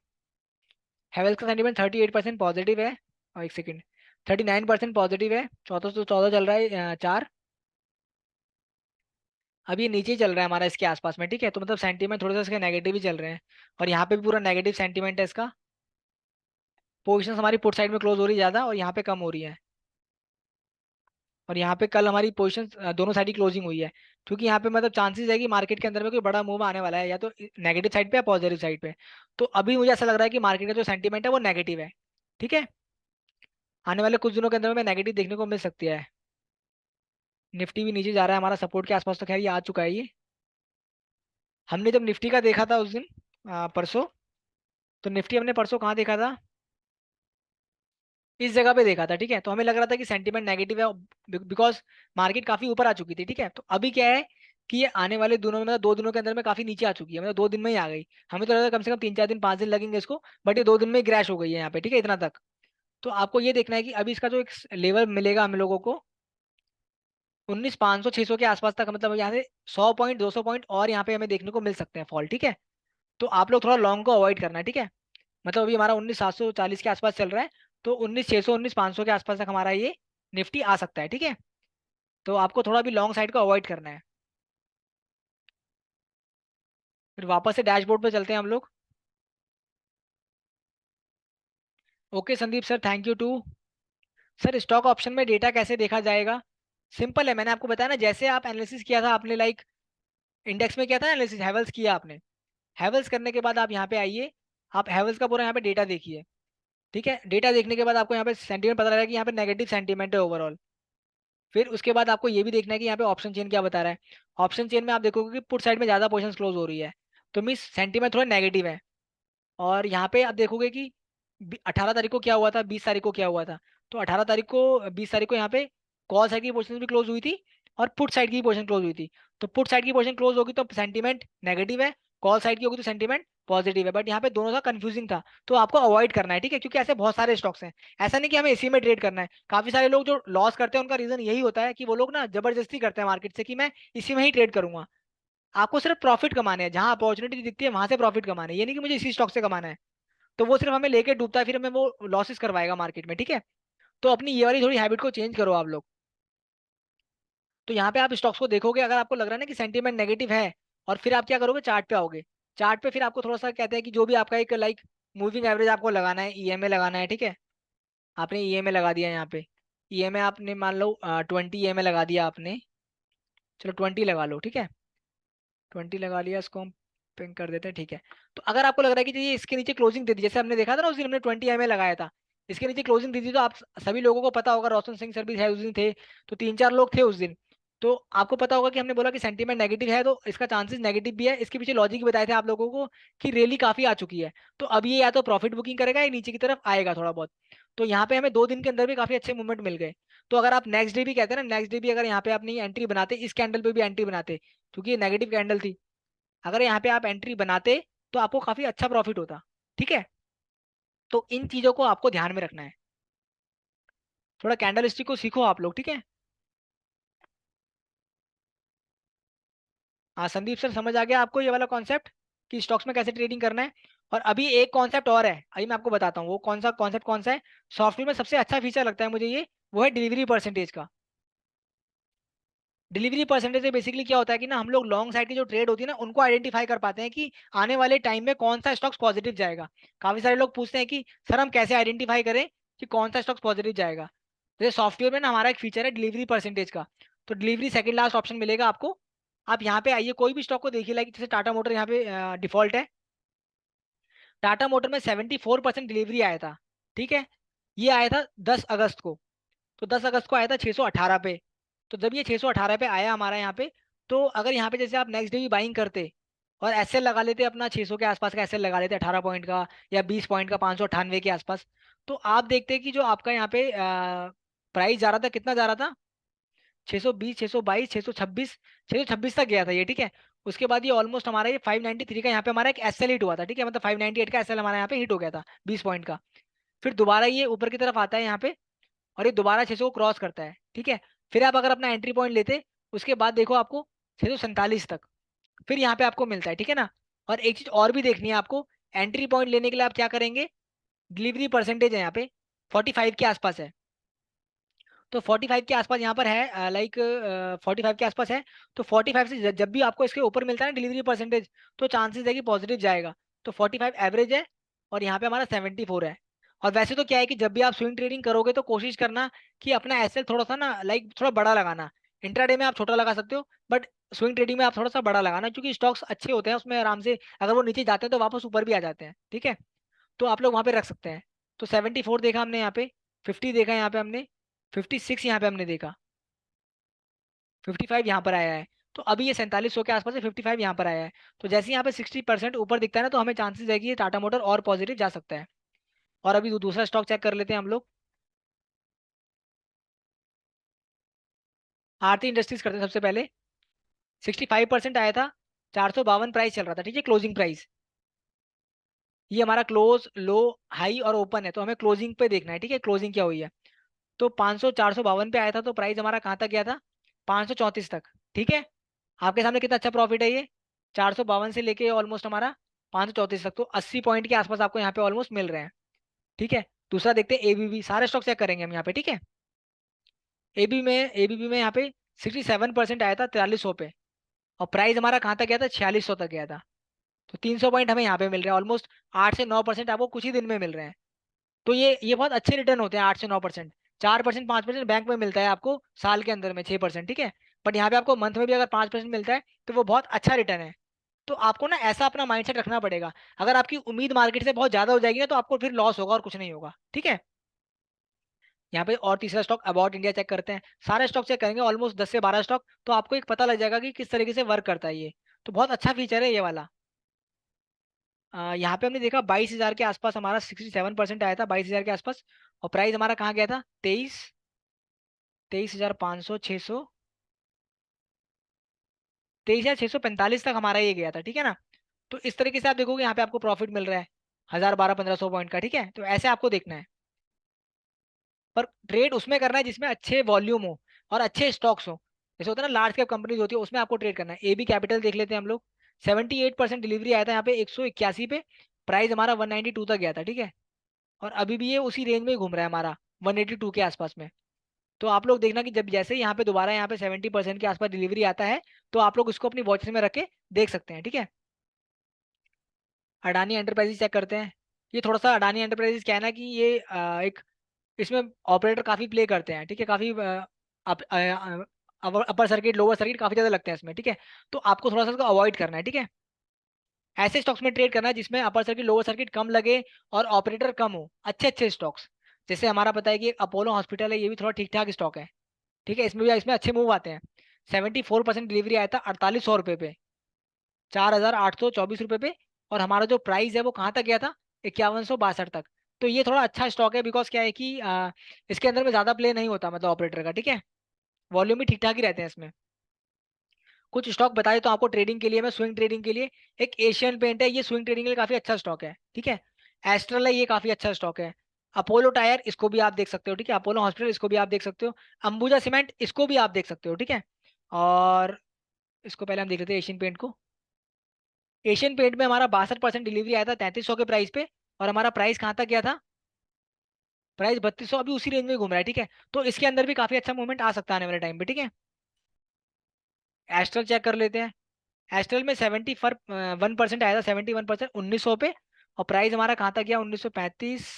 हैवेल्स का सेंटीमेंट 38% पॉजिटिव है, और एक सेकंड, 39% पॉजिटिव है, 1414 चल रहा है, 4। अब ये नीचे ही चल रहा है हमारा इसके आसपास में, ठीक है। तो मतलब सेंटीमेंट थोड़ा सा इसके नेगेटिव ही चल रहे हैं, और यहाँ पे भी पूरा नेगेटिव सेंटीमेंट है इसका। पोजिशन हमारी पुट साइड में क्लोज हो रही है ज़्यादा, और यहाँ पे कम हो रही है। और यहाँ पे कल हमारी पोजीशन दोनों साइड ही क्लोजिंग हुई है, क्योंकि यहाँ पे मतलब चांसेस है कि मार्केट के अंदर में कोई बड़ा मूव आने वाला है, या तो नेगेटिव साइड पे या पॉजिटिव साइड पे। तो अभी मुझे ऐसा लग रहा है कि मार्केट का जो सेंटीमेंट है वो नेगेटिव है, ठीक है। आने वाले कुछ दिनों के अंदर में नेगेटिव देखने को मिल सकती है। निफ्टी भी नीचे जा रहा है हमारा सपोर्ट के आसपास, तो खैर ये आ चुका है ये। हमने जब निफ्टी का देखा था उस दिन परसों, तो निफ्टी हमने परसों कहाँ देखा था, इस जगह पे देखा था, ठीक है। तो हमें लग रहा था कि सेंटीमेंट नेगेटिव है, बिकॉज मार्केट काफी ऊपर आ चुकी थी, ठीक है। तो अभी क्या है कि ये आने वाले दिनों में मतलब 2 दिनों के अंदर में काफी नीचे आ चुकी है, मतलब 2 दिन में ही आ गई। हमें तो लगा था कम से कम 3 4 दिन 5 दिन लगेंगे इसको, बट ये 2 दिन में ही क्रैश हो गई है यहाँ पे, ठीक है, इतना तक। तो आपको ये देखना है कि अभी इसका जो एक लेवल मिलेगा हम लोगों को 19,500 600 के आसपास तक, मतलब यहाँ से 100 पॉइंट 200 पॉइंट और यहाँ पे हमें देखने को मिल सकते हैं फॉल, ठीक है। तो आप लोग थोड़ा लॉन्ग को अवॉइड करना है, ठीक है। मतलब अभी हमारा 19,740 के आसपास चल रहा है, तो 19,600 19,500 के आसपास तक हमारा ये निफ्टी आ सकता है, ठीक है। तो आपको थोड़ा भी लॉन्ग साइड को अवॉइड करना है। फिर वापस से डैशबोर्ड पे चलते हैं हम लोग। Okay Sandeep sir, thank you too. Sir stock option में डेटा कैसे देखा जाएगा? सिंपल है, मैंने आपको बताया ना, जैसे आप एनालिसिस किया था आपने, लाइक इंडेक्स में किया था एनालिसिस, हैवल्स किया आपने। हैवल्स करने के बाद आप यहाँ पे आइए, आप हैवल्स का पूरा यहाँ पे डेटा देखिए, ठीक है। डेटा देखने के बाद आपको यहाँ पे सेंटीमेंट पता लगा कि यहाँ पे नेगेटिव सेंटीमेंट है ओवरऑल। फिर उसके बाद आपको ये भी देखना है कि यहाँ पे ऑप्शन चेन क्या बता रहा है। ऑप्शन चेन में आप देखोगे कि पुट साइड में ज्यादा पोजीशन क्लोज हो रही है, तो मीन सेंटीमेंट थोड़ा नेगेटिव है। और यहाँ पे आप देखोगे कि 18 तारीख को क्या हुआ था, 20 तारीख को क्या हुआ था। तो 18 तारीख को 20 तारीख को यहाँ पे कॉल साइड की पोजीशन भी क्लोज हुई थी, और पुट साइड की पोजीशन क्लोज हुई थी। तो पुट साइड की पोजीशन क्लोज होगी तो सेंटीमेंट नेगेटिव है, कॉल साइड की होगी तो सेंटीमेंट पॉजिटिव है, बट यहाँ पे दोनों का कंफ्यूजिंग था। तो आपको अवॉइड करना है, ठीक है, क्योंकि ऐसे बहुत सारे स्टॉक्स हैं। ऐसा नहीं कि हमें इसी में ट्रेड करना है। काफी सारे लोग जो लॉस करते हैं उनका रीजन यही होता है कि वो लोग ना जबरदस्ती करते हैं मार्केट से कि मैं इसी में ही ट्रेड करूंगा। आपको सिर्फ प्रॉफिट कमाने हैं, जहां अपॉर्चुनिटी दिखती है वहां से प्रॉफिट कमाने हैं, ये नहीं कि मुझे इसी स्टॉक से कमाना है। तो वो सिर्फ हमें लेके डूबता है, फिर हमें वो लॉसेस करवाएगा मार्केट में, ठीक है। तो अपनी ये वाली थोड़ी हैबिट को चेंज करो आप लोग। तो यहाँ पे आप स्टॉक्स को देखोगे, अगर आपको लग रहा है ना कि सेंटीमेंट नेगेटिव है, और फिर आप क्या करोगे, चार्ट पे आओगे। चार्ट पे फिर आपको थोड़ा सा कहते हैं कि जो भी आपका एक लाइक मूविंग एवरेज आपको लगाना है, ईएमए लगाना है, ठीक है। आपने ईएमए लगा दिया यहाँ पे, ईएमए आपने मान लो 20 ईएमए लगा दिया आपने। चलो 20 लगा लो, ठीक है। 20 लगा लिया, इसको हम पिंक कर देते हैं, ठीक है। तो अगर आपको लग रहा है कि ये इसके नीचे क्लोजिंग दे दी, जैसे हमने देखा था ना उस दिन हमने 20 लगाया था, इसके नीचे क्लोजिंग दी थी, तो आप सभी लोगों को पता होगा, रोशन सिंह सर भी है उस दिन थे, तो 3 4 लोग थे उस दिन। तो आपको पता होगा कि हमने बोला कि सेंटीमेंट नेगेटिव है, तो इसका चांसेस नेगेटिव भी है। इसके पीछे लॉजिक बताए थे आप लोगों को कि रैली काफी आ चुकी है, तो अब ये या तो प्रॉफिट बुकिंग करेगा या नीचे की तरफ आएगा थोड़ा बहुत। तो यहाँ पे हमें 2 दिन के अंदर भी काफी अच्छे मूवमेंट मिल गए। तो अगर आप नेक्स्ट डे भी कहते हैं ना, नेक्स्ट डे भी अगर यहाँ पे अपनी एंट्री बनाते, इस कैंडल पे भी एंट्री बनाते, क्योंकि ये नेगेटिव कैंडल थी, अगर यहाँ पे आप एंट्री बनाते तो आपको काफी अच्छा प्रॉफिट होता, ठीक है। तो इन चीजों को आपको ध्यान में रखना है, थोड़ा कैंडल स्टिक को सीखो आप लोग, ठीक है। हाँ संदीप सर, समझ आ गया आपको ये वाला कॉन्सेप्ट कि स्टॉक्स में कैसे ट्रेडिंग करना है। और अभी एक कॉन्सेप्ट और है, अभी मैं आपको बताता हूँ वो कौन सा कॉन्सेप्ट, कौन सा है। सॉफ्टवेयर में सबसे अच्छा फीचर लगता है मुझे ये, वो है डिलीवरी परसेंटेज का। डिलीवरी परसेंटेज से बेसिकली क्या होता है कि ना हम लोग लॉन्ग साइड की जो ट्रेड होती है ना उनको आइडेंटिफाई कर पाते हैं कि आने वाले टाइम में कौन सा स्टॉक्स पॉजिटिव जाएगा। काफी सारे लोग पूछते हैं कि सर हम कैसे आइडेंटिफाई करें कि कौन सा स्टॉक्स पॉजिटिव जाएगा। जैसे सॉफ्टवेयर में ना हमारा एक फीचर है डिलीवरी परसेंटेज का, तो डिलीवरी सेकंड लास्ट ऑप्शन मिलेगा आपको। आप यहाँ पे आइए, कोई भी स्टॉक को देखिए, लाइक जैसे टाटा मोटर यहाँ पे डिफॉल्ट है। टाटा मोटर में 74% डिलीवरी आया था, ठीक है। ये आया था 10 अगस्त को, तो 10 अगस्त को आया था 618 पे। तो जब ये 618 पे आया हमारा यहाँ पे, तो अगर यहाँ पे जैसे आप नेक्स्ट डे भी बाइंग करते और एसएल लगा लेते अपना 600 के आसपास का एसएल लगा लेते, 18 पॉइंट का या 20 पॉइंट का, 598 के आसपास। तो आप देखते हैं कि जो आपका यहाँ पे प्राइस जा रहा था, कितना जा रहा था, 620, 622, 626, 626 तक गया था ये, ठीक है। उसके बाद ये ऑलमोस्ट हमारा ये 593 का यहाँ पे हमारा एक एसएल हिट हुआ था, ठीक है, मतलब 598 का एसएल हमारा यहाँ पे हिट हो गया था 20 पॉइंट का। फिर दोबारा ये ऊपर की तरफ आता है यहाँ पे, और ये दोबारा 600 को क्रॉस करता है, ठीक है। फिर आप अगर अपना एंट्री पॉइंट लेते, उसके बाद देखो आपको 647 तक फिर यहाँ पे आपको मिलता है, ठीक है ना। और एक चीज और भी देखनी है आपको, एंट्री पॉइंट लेने के लिए आप क्या करेंगे, डिलीवरी परसेंटेज है यहाँ पे 45 के आसपास है। तो 45 के आसपास यहाँ पर है, लाइक 45 के आसपास है। तो 45 से जब भी आपको इसके ऊपर मिलता है ना डिलीवरी परसेंटेज, तो चांसेस है कि पॉजिटिव जाएगा। तो 45 एवरेज है, और यहाँ पे हमारा 74 है। और वैसे तो क्या है कि जब भी आप स्विंग ट्रेडिंग करोगे तो कोशिश करना कि अपना एसएल थोड़ा सा ना, लाइक थोड़ा बड़ा लगाना। इंट्राडे में आप छोटा लगा सकते हो, बट स्विंग ट्रेडिंग में आप थोड़ा सा बड़ा लगाना, क्योंकि स्टॉक्स अच्छे होते हैं उसमें, आराम से अगर वो नीचे जाते हैं तो वापस ऊपर भी आ जाते हैं, ठीक है। तो आप लोग वहां पे रख सकते हैं। तो 74 देखा हमने यहाँ पे, 50 देखा यहाँ पे हमने, 56 यहाँ पे हमने देखा, 55 यहाँ पर आया है। तो अभी ये 4700 के आसपास है, 55 यहाँ पर आया है। तो जैसे यहाँ पे 60% ऊपर दिखता है ना, तो हमें चांसेस है कि ये टाटा मोटर और पॉजिटिव जा सकता है। और अभी दूसरा स्टॉक चेक कर लेते हैं हम लोग, आरती इंडस्ट्रीज करते हैं सबसे पहले। 65% आया था, 452 प्राइस चल रहा था, ठीक है, क्लोजिंग प्राइस। ये हमारा क्लोज, लो, हाई और ओपन है, तो हमें क्लोजिंग पे देखना है, ठीक है, क्लोजिंग क्या हुई है। तो 500, 452 पे आया था, तो प्राइस हमारा कहाँ तक गया था, 534 तक, ठीक है। आपके सामने कितना अच्छा प्रॉफिट है ये, 452 से लेके ऑलमोस्ट हमारा 534 तक, तो 80 पॉइंट के आसपास आपको यहाँ पे ऑलमोस्ट मिल रहे हैं, ठीक है। दूसरा देखते हैं एबीबी, सारे स्टॉक चेक करेंगे हम यहाँ पे, ठीक है। एबीबी में यहाँ पे 67% आया था 4300 पे, और प्राइस हमारा कहाँ तक गया था, 4600 तक गया था। तो 300 पॉइंट हमें यहाँ पे मिल रहे हैं, ऑलमोस्ट 8 से 9% आपको कुछ ही दिन में मिल रहे हैं। तो ये बहुत अच्छे रिटर्न होते हैं, 8 से 9%। 4%, 5% बैंक में मिलता है आपको साल के अंदर में, 6%, ठीक है। बट यहाँ पे आपको मंथ में भी अगर 5% मिलता है, तो वो बहुत अच्छा रिटर्न है। तो आपको ना ऐसा अपना माइंडसेट रखना पड़ेगा। अगर आपकी उम्मीद मार्केट से बहुत ज्यादा हो जाएगी ना, तो आपको फिर लॉस होगा और कुछ नहीं होगा, ठीक है। यहाँ पे और तीसरा स्टॉक अबाउट इंडिया चेक करते हैं, सारे स्टॉक चेक करेंगे ऑलमोस्ट 10 से 12 स्टॉक, तो आपको एक पता लग जाएगा कि किस तरीके से वर्क करता है ये। तो बहुत अच्छा फीचर है ये वाला। यहाँ पे हमने देखा 22,000 के आसपास हमारा 67% आया था, 22,000 के आसपास। और प्राइस हमारा कहाँ गया था, 23,500, 600, 23,645 तक हमारा ये गया था, ठीक है ना। तो इस तरीके से आप देखोगे यहाँ पे आपको प्रॉफिट मिल रहा है 1000, 1200, 1500 पॉइंट का, ठीक है। तो ऐसे आपको देखना है, पर ट्रेड उसमें करना है जिसमें अच्छे वॉल्यूम हो और अच्छे स्टॉक्स हो। जैसे होता है ना लार्ज कैप कंपनीज होती है, उसमें आपको ट्रेड करना है। एबी कैपिटल देख लेते हैं हम लोग, 78% डिलीवरी आया था यहाँ पे 181 पे, प्राइस हमारा 192 तक गया था, ठीक है। और अभी भी ये उसी रेंज में ही घूम रहा है हमारा, 182 के आसपास में। तो आप लोग देखना कि जब जैसे ही यहाँ पे दोबारा यहाँ पे 70% के आसपास डिलीवरी आता है, तो आप लोग इसको अपनी वॉच में रख के देख सकते हैं, ठीक है। अडानी एंटरप्राइजेस चेक करते हैं। ये थोड़ा सा अडानी एंटरप्राइजेस क्या है ना कि ये एक, इसमें ऑपरेटर काफी प्ले करते हैं, ठीक है, काफी अपर सर्किट, लोअर सर्किट काफी ज्यादा लगते हैं इसमें, ठीक है। तो आपको थोड़ा सा इसको अवॉइड करना है, ठीक है। ऐसे स्टॉक्स में ट्रेड करना है जिसमें अपर सर्किट, लोअर सर्किट कम लगे और ऑपरेटर कम हो, अच्छे अच्छे स्टॉक्स। जैसे हमारा पता है कि अपोलो हॉस्पिटल है, ये भी थोड़ा ठीक ठाक स्टॉक है, ठीक है। इसमें भी इसमें अच्छे मूव आते हैं। 74% डिलीवरी आया था 4800 रुपये पे, 4,824 रुपये पे। और हमारा जो प्राइस है वो कहाँ तक गया था, 5162 तक। तो ये थोड़ा अच्छा स्टॉक है, बिकॉज क्या है कि इसके अंदर में ज्यादा प्ले नहीं होता, मतलब ऑपरेटर का, ठीक है। वॉल्यूम भी ठीक ठाक ही रहते हैं इसमें। कुछ स्टॉक बताए तो आपको ट्रेडिंग के लिए, मैं स्विंग ट्रेडिंग के लिए, एक एशियन पेंट है, ये स्विंग ट्रेडिंग के लिए काफी अच्छा स्टॉक है, ठीक है। एस्ट्रल है, ये काफी अच्छा स्टॉक है। अपोलो टायर, इसको भी आप देख सकते हो, ठीक है। अपोलो हॉस्पिटल, इसको भी आप देख सकते हो। अंबुजा सीमेंट, इसको भी आप देख सकते हो, ठीक है। और इसको पहले हम देख लेते हैं एशियन पेंट को। एशियन पेंट में हमारा 62% डिलीवरी आया था 3300 के प्राइस पे, और हमारा प्राइस कहाँ तक गया था, प्राइस 3200, अभी उसी रेंज में घूम रहा है, ठीक है। तो इसके अंदर भी काफी अच्छा मूवमेंट आ सकता है आने वाले टाइम पे, ठीक है। एस्ट्रल चेक कर लेते हैं। एस्ट्रल में 71% आया था, 71%, 1900 पे। और प्राइस हमारा कहाँ तक गया, 1935,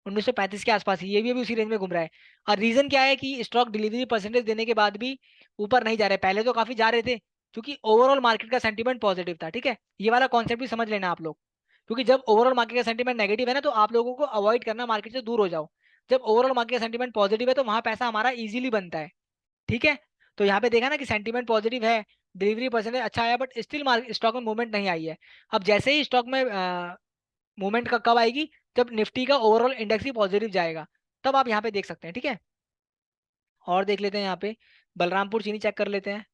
1935 के आसपास ही, ये भी अभी उसी रेंज में घूम रहा है। और रीजन क्या है कि स्टॉक डिलीवरी परसेंटेज देने के बाद भी ऊपर नहीं जा रहे, पहले तो काफी जा रहे थे, क्योंकि ओवरऑल मार्केट का सेंटीमेंट पॉजिटिव था, ठीक है। ये वाला कॉन्सेप्ट भी समझ लेना आप लोग, क्योंकि जब ओवरऑल मार्केट का सेंटीमेंट नेगेटिव है ना, तो आप लोगों को अवॉइड करना, मार्केट से दूर हो जाओ। जब ओवरऑल मार्केट का सेंटीमेंट पॉजिटिव है, तो वहां पैसा हमारा इजीली बनता है, ठीक है। तो यहाँ पे देखा ना कि सेंटीमेंट पॉजिटिव है, डिलीवरी परसेंटेज अच्छा आया, बट स्टिल मार्केट स्टॉक में मूवमेंट नहीं आई है। अब जैसे ही स्टॉक में मूवमेंट का कब आएगी, जब निफ्टी का ओवरऑल इंडेक्स ही पॉजिटिव जाएगा, तब आप यहाँ पे देख सकते हैं, ठीक है। और देख लेते हैं यहाँ पे बलरामपुर चीनी चेक कर लेते हैं।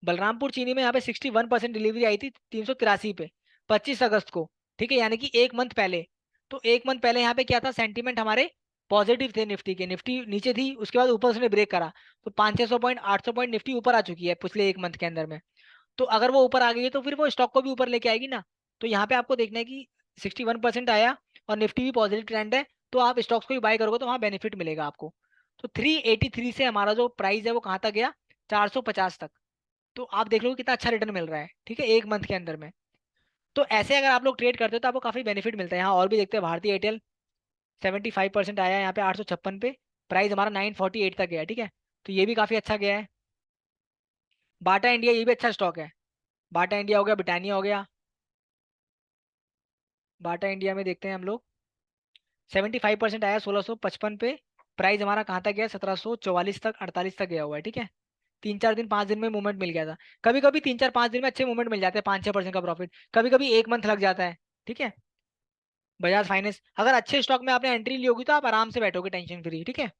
बलरामपुर चीनी में यहाँ पे 61% डिलीवरी आई थी 383 पे, 25 अगस्त को, ठीक है, यानी कि एक मंथ पहले। तो एक मंथ पहले यहाँ पे क्या था, सेंटीमेंट हमारे पॉजिटिव थे निफ्टी के, निफ्टी नीचे थी, उसके बाद ऊपर उसने ब्रेक करा, तो 500-600 पॉइंट 800 पॉइंट निफ्टी ऊपर आ चुकी है पिछले एक मंथ के अंदर में। तो अगर वो ऊपर आ गई है तो फिर वो स्टॉक को भी ऊपर लेके आएगी ना। तो यहाँ पे आपको देखना है कि 61% आया और निफ्टी भी पॉजिटिव ट्रेंड है, तो आप स्टॉक्स को भी बाय करोगे तो वहाँ बेनिफिट मिलेगा आपको। तो 383 से हमारा जो प्राइस है वो कहाँ तक गया, 450 तक। तो आप देख लो कितना अच्छा रिटर्न मिल रहा है, ठीक है, एक मंथ के अंदर में। तो ऐसे अगर आप लोग ट्रेड करते हो तो आपको काफी बेनिफिट मिलता है। यहाँ और भी देखते हैं, भारतीय एयरटेल 75% आया है यहाँ पे 856 पे, प्राइस हमारा 948 तक गया है, ठीक है, तो ये भी काफी अच्छा गया है। बाटा इंडिया ये भी अच्छा स्टॉक है, बाटा इंडिया हो गया, ब्रिटानिया हो गया। बाटा इंडिया में देखते हैं हम लोग, 75% आया 1655 पे, प्राइस हमारा कहाँ तक गया, 1744 तक, 48 तक गया हुआ है, ठीक है। 3-4 दिन 5 दिन में मूवमेंट मिल गया था। कभी कभी 3-4-5 दिन में अच्छे मूवमेंट मिल जाते हैं, 5-6% का प्रॉफिट, कभी कभी एक मंथ लग जाता है, ठीक है। बजाज फाइनेंस अगर अच्छे स्टॉक में आपने एंट्री ली होगी तो आप आराम से बैठोगे टेंशन फ्री, ठीक है।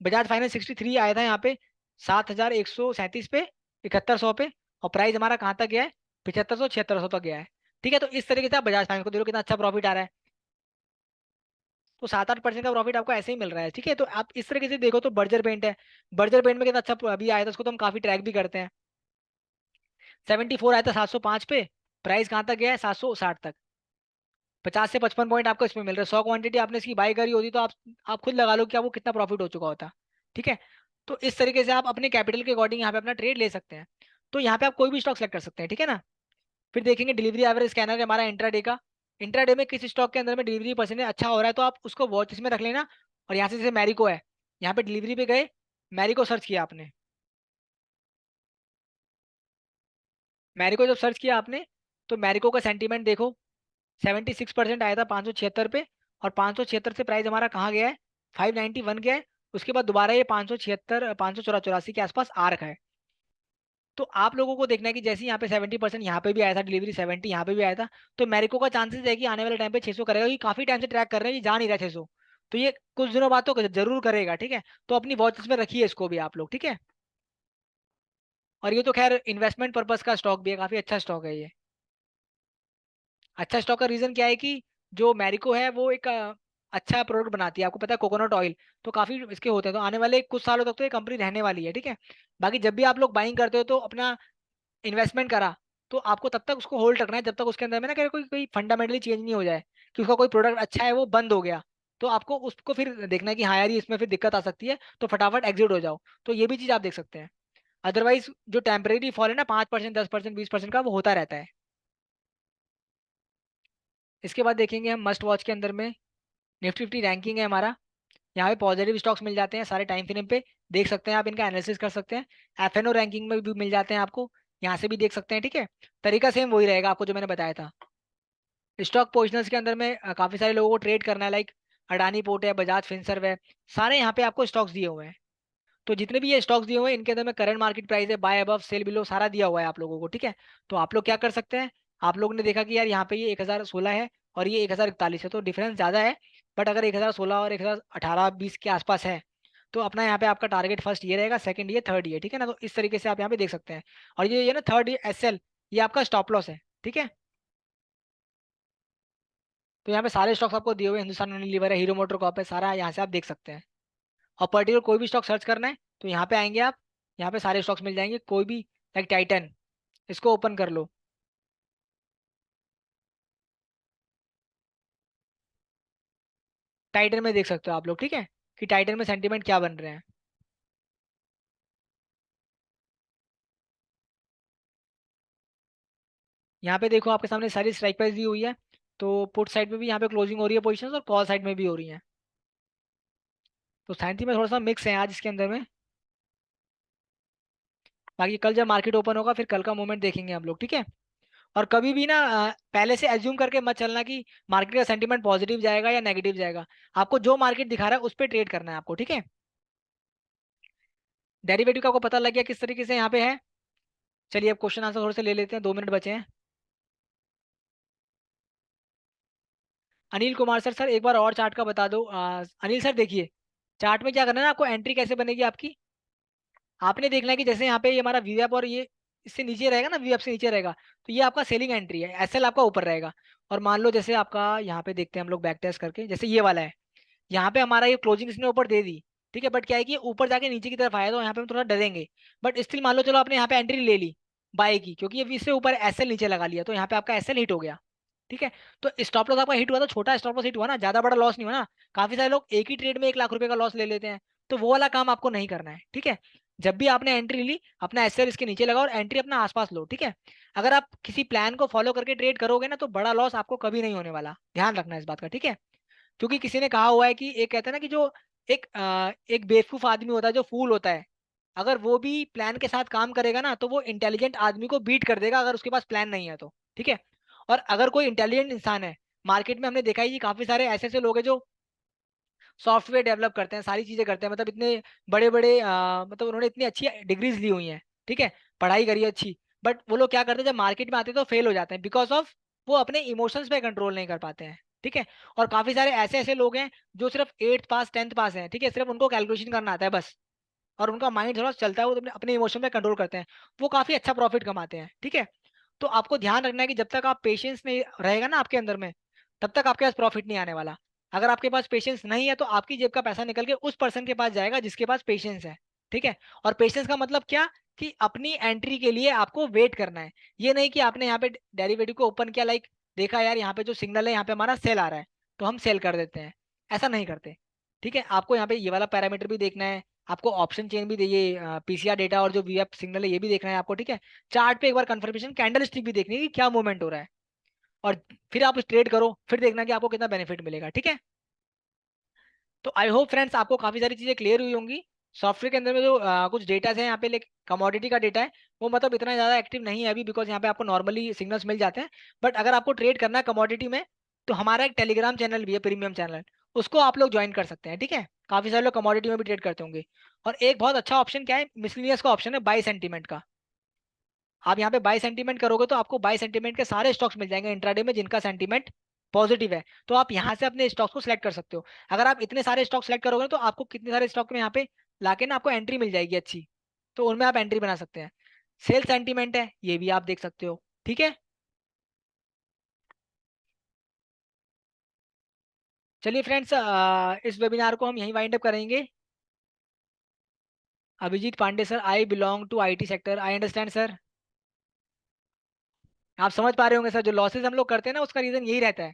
बजाज फाइनेंस 63 आया था यहाँ पे 7137 पे, 7100 पे, और प्राइस हमारा कहाँ तक गया है, 7500-7600 तक गया है, ठीक है। तो इस तरीके से आप बजाज फाइनेंस को देखो कितना अच्छा प्रॉफिट आ रहा है। तो 7-8% का प्रॉफिट आपको ऐसे ही मिल रहा है, ठीक है। तो आप इस तरीके से देखो तो बर्जर पेंट है, बर्जर पेंट में कितना अच्छा अभी आया था, उसको तो हम काफी ट्रैक भी करते हैं। 74 आया था 705 पे, प्राइस कहाँ तक गया है, 760 तक। 50 से 55 पॉइंट आपको इसमें मिल रहा है। 100 क्वांटिटी आपने इसकी बाई करी होती तो आप खुद लगा लो कि आपको कितना प्रॉफिट हो चुका होता, ठीक है। तो इस तरीके से आप अपने कैपिटल के अकॉर्डिंग यहाँ पे अपना ट्रेड ले सकते हैं। तो यहाँ पे आप कोई भी स्टॉक सेलेक्ट कर सकते हैं, ठीक है ना। फिर देखेंगे डिलीवरी एवरेज स्कैनर है हमारा इंट्राडे का। इंट्राडे में किस स्टॉक के अंदर में डिलीवरी परसेंटेज अच्छा हो रहा है तो आप उसको वॉच में रख लेना। और यहाँ से जैसे मैरिको है, यहाँ पे डिलीवरी पे गए, मैरिको सर्च किया आपने, मैरिको जब सर्च किया आपने, तो मैरिको का सेंटीमेंट देखो, 76% आया था 576 पे, और 576 से प्राइस हमारा कहाँ गया है, 591 गया है। उसके बाद दोबारा ये 576 584 के आसपास आ रखा है। तो आप लोगों को देखना है कि जैसे यहाँ पे 70% यहाँ पे भी आया था डिलीवरी, 70 यहाँ पे भी आया था, तो मैरिको का चांसेस है कि आने वाले टाइम पे 600 करेगा, ये काफी टाइम से ट्रैक कर रहे हैं, ये जा नहीं रहा 600। तो ये कुछ दिनों बाद तो जरूर करेगा, ठीक है। तो अपनी वॉच में रखिए इसको भी आप लोग, ठीक है। और ये तो खैर इन्वेस्टमेंट पर्पज का स्टॉक भी है, काफी अच्छा स्टॉक है ये। अच्छा स्टॉक का रीजन क्या है कि जो मैरिको है वो एक अच्छा प्रोडक्ट बनाती है, आपको पता है कोकोनट ऑयल, तो काफी इसके होते हैं, तो आने वाले कुछ सालों तक तो ये कंपनी रहने वाली है, ठीक है। बाकी जब भी आप लोग बाइंग करते हो तो अपना इन्वेस्टमेंट करा, तो आपको तब तक उसको होल्ड रखना है जब तक उसके अंदर में ना कोई कोई फंडामेंटली चेंज नहीं हो जाए, कि उसका कोई प्रोडक्ट अच्छा है वो बंद हो गया, तो आपको उसको फिर देखना है कि हाँ यार ये इसमें फिर दिक्कत आ सकती है, तो फटाफट एग्जिट हो जाओ। तो ये भी चीज आप देख सकते हैं। अदरवाइज जो टेम्परेरी फॉल है ना, 5% 10% 20% का, वो होता रहता है। इसके बाद देखेंगे हम मस्ट वॉच के अंदर में, निफ्टी फिफ्टी रैंकिंग है हमारा। यहाँ पे पॉजिटिव स्टॉक्स मिल जाते हैं सारे टाइम फ्रेम पे, देख सकते हैं आप, इनका एनालिसिस कर सकते हैं। एफएनओ रैंकिंग में भी मिल जाते हैं आपको, यहाँ से भी देख सकते हैं, ठीक है। तरीका सेम वही रहेगा आपको जो मैंने बताया था। स्टॉक पोजिशनर्स के अंदर में काफी सारे लोगों को ट्रेड करना है, लाइक अडानी पोर्ट है, बजाज फिनसर्व है, सारे यहाँ पे आपको स्टॉक्स दिए हुए हैं। तो जितने भी ये स्टॉक्स दिए हुए हैं इनके अंदर में करंट मार्केट प्राइस है, बाय अबव सेल बिलो सारा दिया हुआ है आप लोगों को, ठीक है। तो आप लोग क्या कर सकते हैं, आप लोग ने देखा कि यार यहाँ पे ये 1016 है और ये 1041 है, तो डिफरेंस ज्यादा है। बट अगर 1016 और 1018-20 के आसपास है, तो अपना यहाँ पे आपका टारगेट फर्स्ट ये रहेगा, सेकंड ये, थर्ड ये, ठीक है ना। तो इस तरीके से आप यहाँ पे देख सकते हैं। और ये ना थर्ड एसएल, ये आपका स्टॉप लॉस है, ठीक है। तो यहाँ पे सारे स्टॉक्स आपको दिए हुए हैं, हिंदुस्तान यूनिलीवर है, हीरो मोटर कॉर्प है, सारा यहाँ से आप देख सकते हैं। और पर्टिकुलर कोई भी स्टॉक सर्च करना है तो यहाँ पे आएंगे आप, यहाँ पे सारे स्टॉक्स मिल जाएंगे, कोई भी, लाइक टाइटन, इसको ओपन कर लो। टाइटन में देख सकते हो आप लोग, ठीक है, कि टाइटन में सेंटीमेंट क्या बन रहे हैं। यहाँ पे देखो आपके सामने सारी स्ट्राइक प्राइस दी हुई है, तो पुट साइड में भी यहाँ पे क्लोजिंग हो रही है पोजिशन, और कॉल साइड में भी हो रही है। तो साइंथी में थोड़ा सा मिक्स है आज इसके अंदर में। बाकी कल जब मार्केट ओपन होगा फिर कल का मूवमेंट देखेंगे हम लोग, ठीक है। और कभी भी ना पहले से एज्यूम करके मत चलना कि मार्केट का सेंटीमेंट पॉजिटिव जाएगा या नेगेटिव जाएगा। आपको जो मार्केट दिखा रहा है उस पर ट्रेड करना है आपको, ठीक है। डेरिवेटिव का आपको पता लग गया किस तरीके से यहाँ पे है। चलिए अब क्वेश्चन आंसर थोड़े से ले लेते हैं, 2 मिनट बचे हैं। अनिल कुमार सर, सर एक बार और चार्ट का बता दो। अनिल सर देखिए, चार्ट में क्या करना है ना आपको, एंट्री कैसे बनेगी आपकी, आपने देखना है कि जैसे यहाँ पे ये हमारा वीएप और ये इससे नीचे रहेगा ना, वीएप से नीचे रहेगा, तो ये आपका सेलिंग एंट्री है, एसएल आपका ऊपर रहेगा। और मान लो जैसे आपका यहाँ पे देखते हैं हम लोग बैक टेस्ट करके, जैसे ये वाला है, यहाँ पे हमारा ये क्लोजिंग इसने ऊपर दे दी, ठीक है, बट क्या है कि ये ऊपर जाके नीचे की तरफ आया तो यहाँ पे हम थोड़ा डरेंगे। बट स्टिल मान लो चलो आपने यहाँ पे एंट्री ले ली बाय की, क्योंकि ये इससे ऊपर एसएल नीचे लगा लिया, तो यहाँ पे आपका एसएल हिट हो गया, ठीक है। तो स्टॉप लॉस आपका हिट हुआ तो छोटा स्टॉप लॉस हिट हुआ ना, ज्यादा बड़ा लॉस नहीं हुआ ना। काफी सारे लोग एक ही ट्रेड में 1 लाख रुपए का लॉस ले लेते हैं, तो वो वाला काम आपको नहीं करना है, ठीक है। जब भी आपने एंट्री ली, अपना एसएल इसके नीचे लगाओ और एंट्री अपना आसपास लो, ठीक है। अगर आप किसी प्लान को फॉलो करके ट्रेड करोगे ना, तो बड़ा लॉस आपको कभी नहीं होने वाला, ध्यान रखना इस बात का, ठीक है। क्योंकि किसी ने कहा हुआ है कि एक कहते हैं ना कि जो एक बेवकूफ आदमी होता है, जो फूल होता है, अगर वो भी प्लान के साथ काम करेगा ना, तो वो इंटेलिजेंट आदमी को बीट कर देगा अगर उसके पास प्लान नहीं है तो, ठीक है। और अगर कोई इंटेलिजेंट इंसान है, मार्केट में हमने देखा ही कि काफी सारे ऐसे ऐसे लोग हैं जो सॉफ्टवेयर डेवलप करते हैं, सारी चीजें करते हैं, मतलब इतने बड़े बड़े मतलब उन्होंने इतनी अच्छी डिग्रीज ली हुई हैं, ठीक है, पढ़ाई करी है अच्छी। बट वो लोग क्या करते हैं, जब मार्केट में आते हैं तो फेल हो जाते हैं, बिकॉज ऑफ वो अपने इमोशंस पे कंट्रोल नहीं कर पाते हैं, ठीक है। और काफी सारे ऐसे ऐसे लोग हैं जो सिर्फ 8th पास 10th पास हैं, ठीक है, सिर्फ उनको कैलकुलेशन करना आता है बस, और उनका माइंड थोड़ा चलता है, वो अपने अपने इमोशन पे कंट्रोल करते हैं, वो काफी अच्छा प्रॉफिट कमाते हैं, ठीक है। तो आपको ध्यान रखना है कि जब तक आप पेशेंस नहीं रहेगा ना आपके अंदर में, तब तक आपके पास प्रॉफिट नहीं आने वाला। अगर आपके पास पेशेंस नहीं है तो आपकी जेब का पैसा निकल के उस पर्सन के पास जाएगा जिसके पास पेशेंस है, ठीक है। और पेशेंस का मतलब क्या, कि अपनी एंट्री के लिए आपको वेट करना है। ये नहीं कि आपने यहाँ पे डेरिवेटिव को ओपन किया, लाइक देखा यार यहाँ पे जो सिग्नल है यहाँ पे हमारा सेल आ रहा है, तो हम सेल कर देते हैं, ऐसा नहीं करते, ठीक है। आपको यहाँ पे ये वाला पैरामीटर भी देखना है, आपको ऑप्शन चेन भी ये पीसीआर डेटा और जो वीएफ सिग्नल है ये भी देखना है आपको, ठीक है। चार्ट पे एक बार कंफर्मेशन कैंडल स्टिक भी देखनी है कि क्या मूवमेंट हो रहा है, और फिर आप ट्रेड करो, फिर देखना कि आपको कितना बेनिफिट मिलेगा, ठीक है। तो आई होप फ्रेंड्स आपको काफी सारी चीजें क्लियर हुई होंगी। सॉफ्टवेयर के अंदर में जो कुछ डेटा है यहाँ पे, लाइक कमोडिटी का डेटा है, वो मतलब इतना ज्यादा एक्टिव नहीं है अभी, बिकॉज यहाँ पे आपको नॉर्मली सिग्नल्स मिल जाते हैं। बट अगर आपको ट्रेड करना है कमोडिटी में, तो हमारा एक टेलीग्राम चैनल भी है, प्रीमियम चैनल, उसको आप लोग ज्वाइन कर सकते हैं, ठीक है। काफी सारे लोग कमोडिटी में भी ट्रेड करते होंगे। और एक बहुत अच्छा ऑप्शन क्या है, मिसलिनियस का ऑप्शन है, बाई सेंटीमेंट का। आप यहाँ पे बाय सेंटीमेंट करोगे तो आपको बाय सेंटीमेंट के सारे स्टॉक्स मिल जाएंगे इंट्राडे में जिनका सेंटीमेंट पॉजिटिव है, तो आप यहाँ से अपने स्टॉक्स को सिलेक्ट कर सकते हो। अगर आप इतने सारे स्टॉक सिलेक्ट करोगे तो आपको कितने सारे स्टॉक में यहाँ पे लाके ना आपको एंट्री मिल जाएगी अच्छी, तो उनमें आप एंट्री बना सकते हैं। सेल सेंटीमेंट है, ये भी आप देख सकते हो, ठीक है। चलिए फ्रेंड्स, इस वेबिनार को हम यहीं वाइंड अप करेंगे। Abhijeet Pandey sir, I belong to IT sector, I understand sir. आप समझ पा रहे होंगे सर, जो लॉसेज हम लोग करते हैं ना उसका रीजन यही रहता है।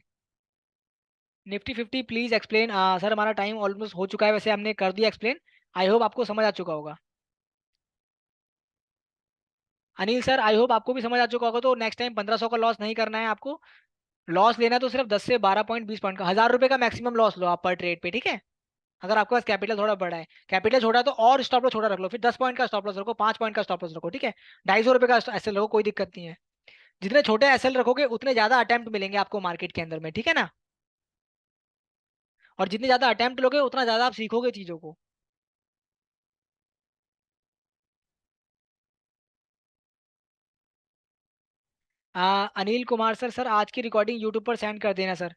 Nifty 50 please explain. सर हमारा टाइम ऑलमोस्ट हो चुका है, वैसे हमने कर दिया एक्सप्लेन, आई होप आपको समझ आ चुका होगा। अनिल सर, आई होप आपको भी समझ आ चुका होगा, तो नेक्स्ट टाइम 1500 का लॉस नहीं करना है आपको। लॉस लेना है तो सिर्फ 10 से 12 पॉइंट 20 पॉइंट का, 1000 रुपए का मैक्सिमम लॉस लो आप पर ट्रेड पे, ठीक है। अगर आपके पास कैपिटल थोड़ा बड़ा है, कैपिटल छोटा है तो और स्टॉप लॉस छोटा रख लो, फिर 10 पॉइंट का स्टॉप लॉस रखो, 5 पॉइंट का स्टॉप लॉस रखो, ठीक है। 250 रुपए का एसएल रखो, कोई दिक्कत नहीं है। जितने छोटे एसएल रखोगे उतने ज्यादा अटेम्प्ट मिलेंगे आपको मार्केट के अंदर में, ठीक है ना। और जितने ज्यादा अटेम्प्ट लोगे उतना ज्यादा आप सीखोगे चीजों को। अनिल कुमार सर, सर आज की रिकॉर्डिंग यूट्यूब पर सेंड कर देना सर।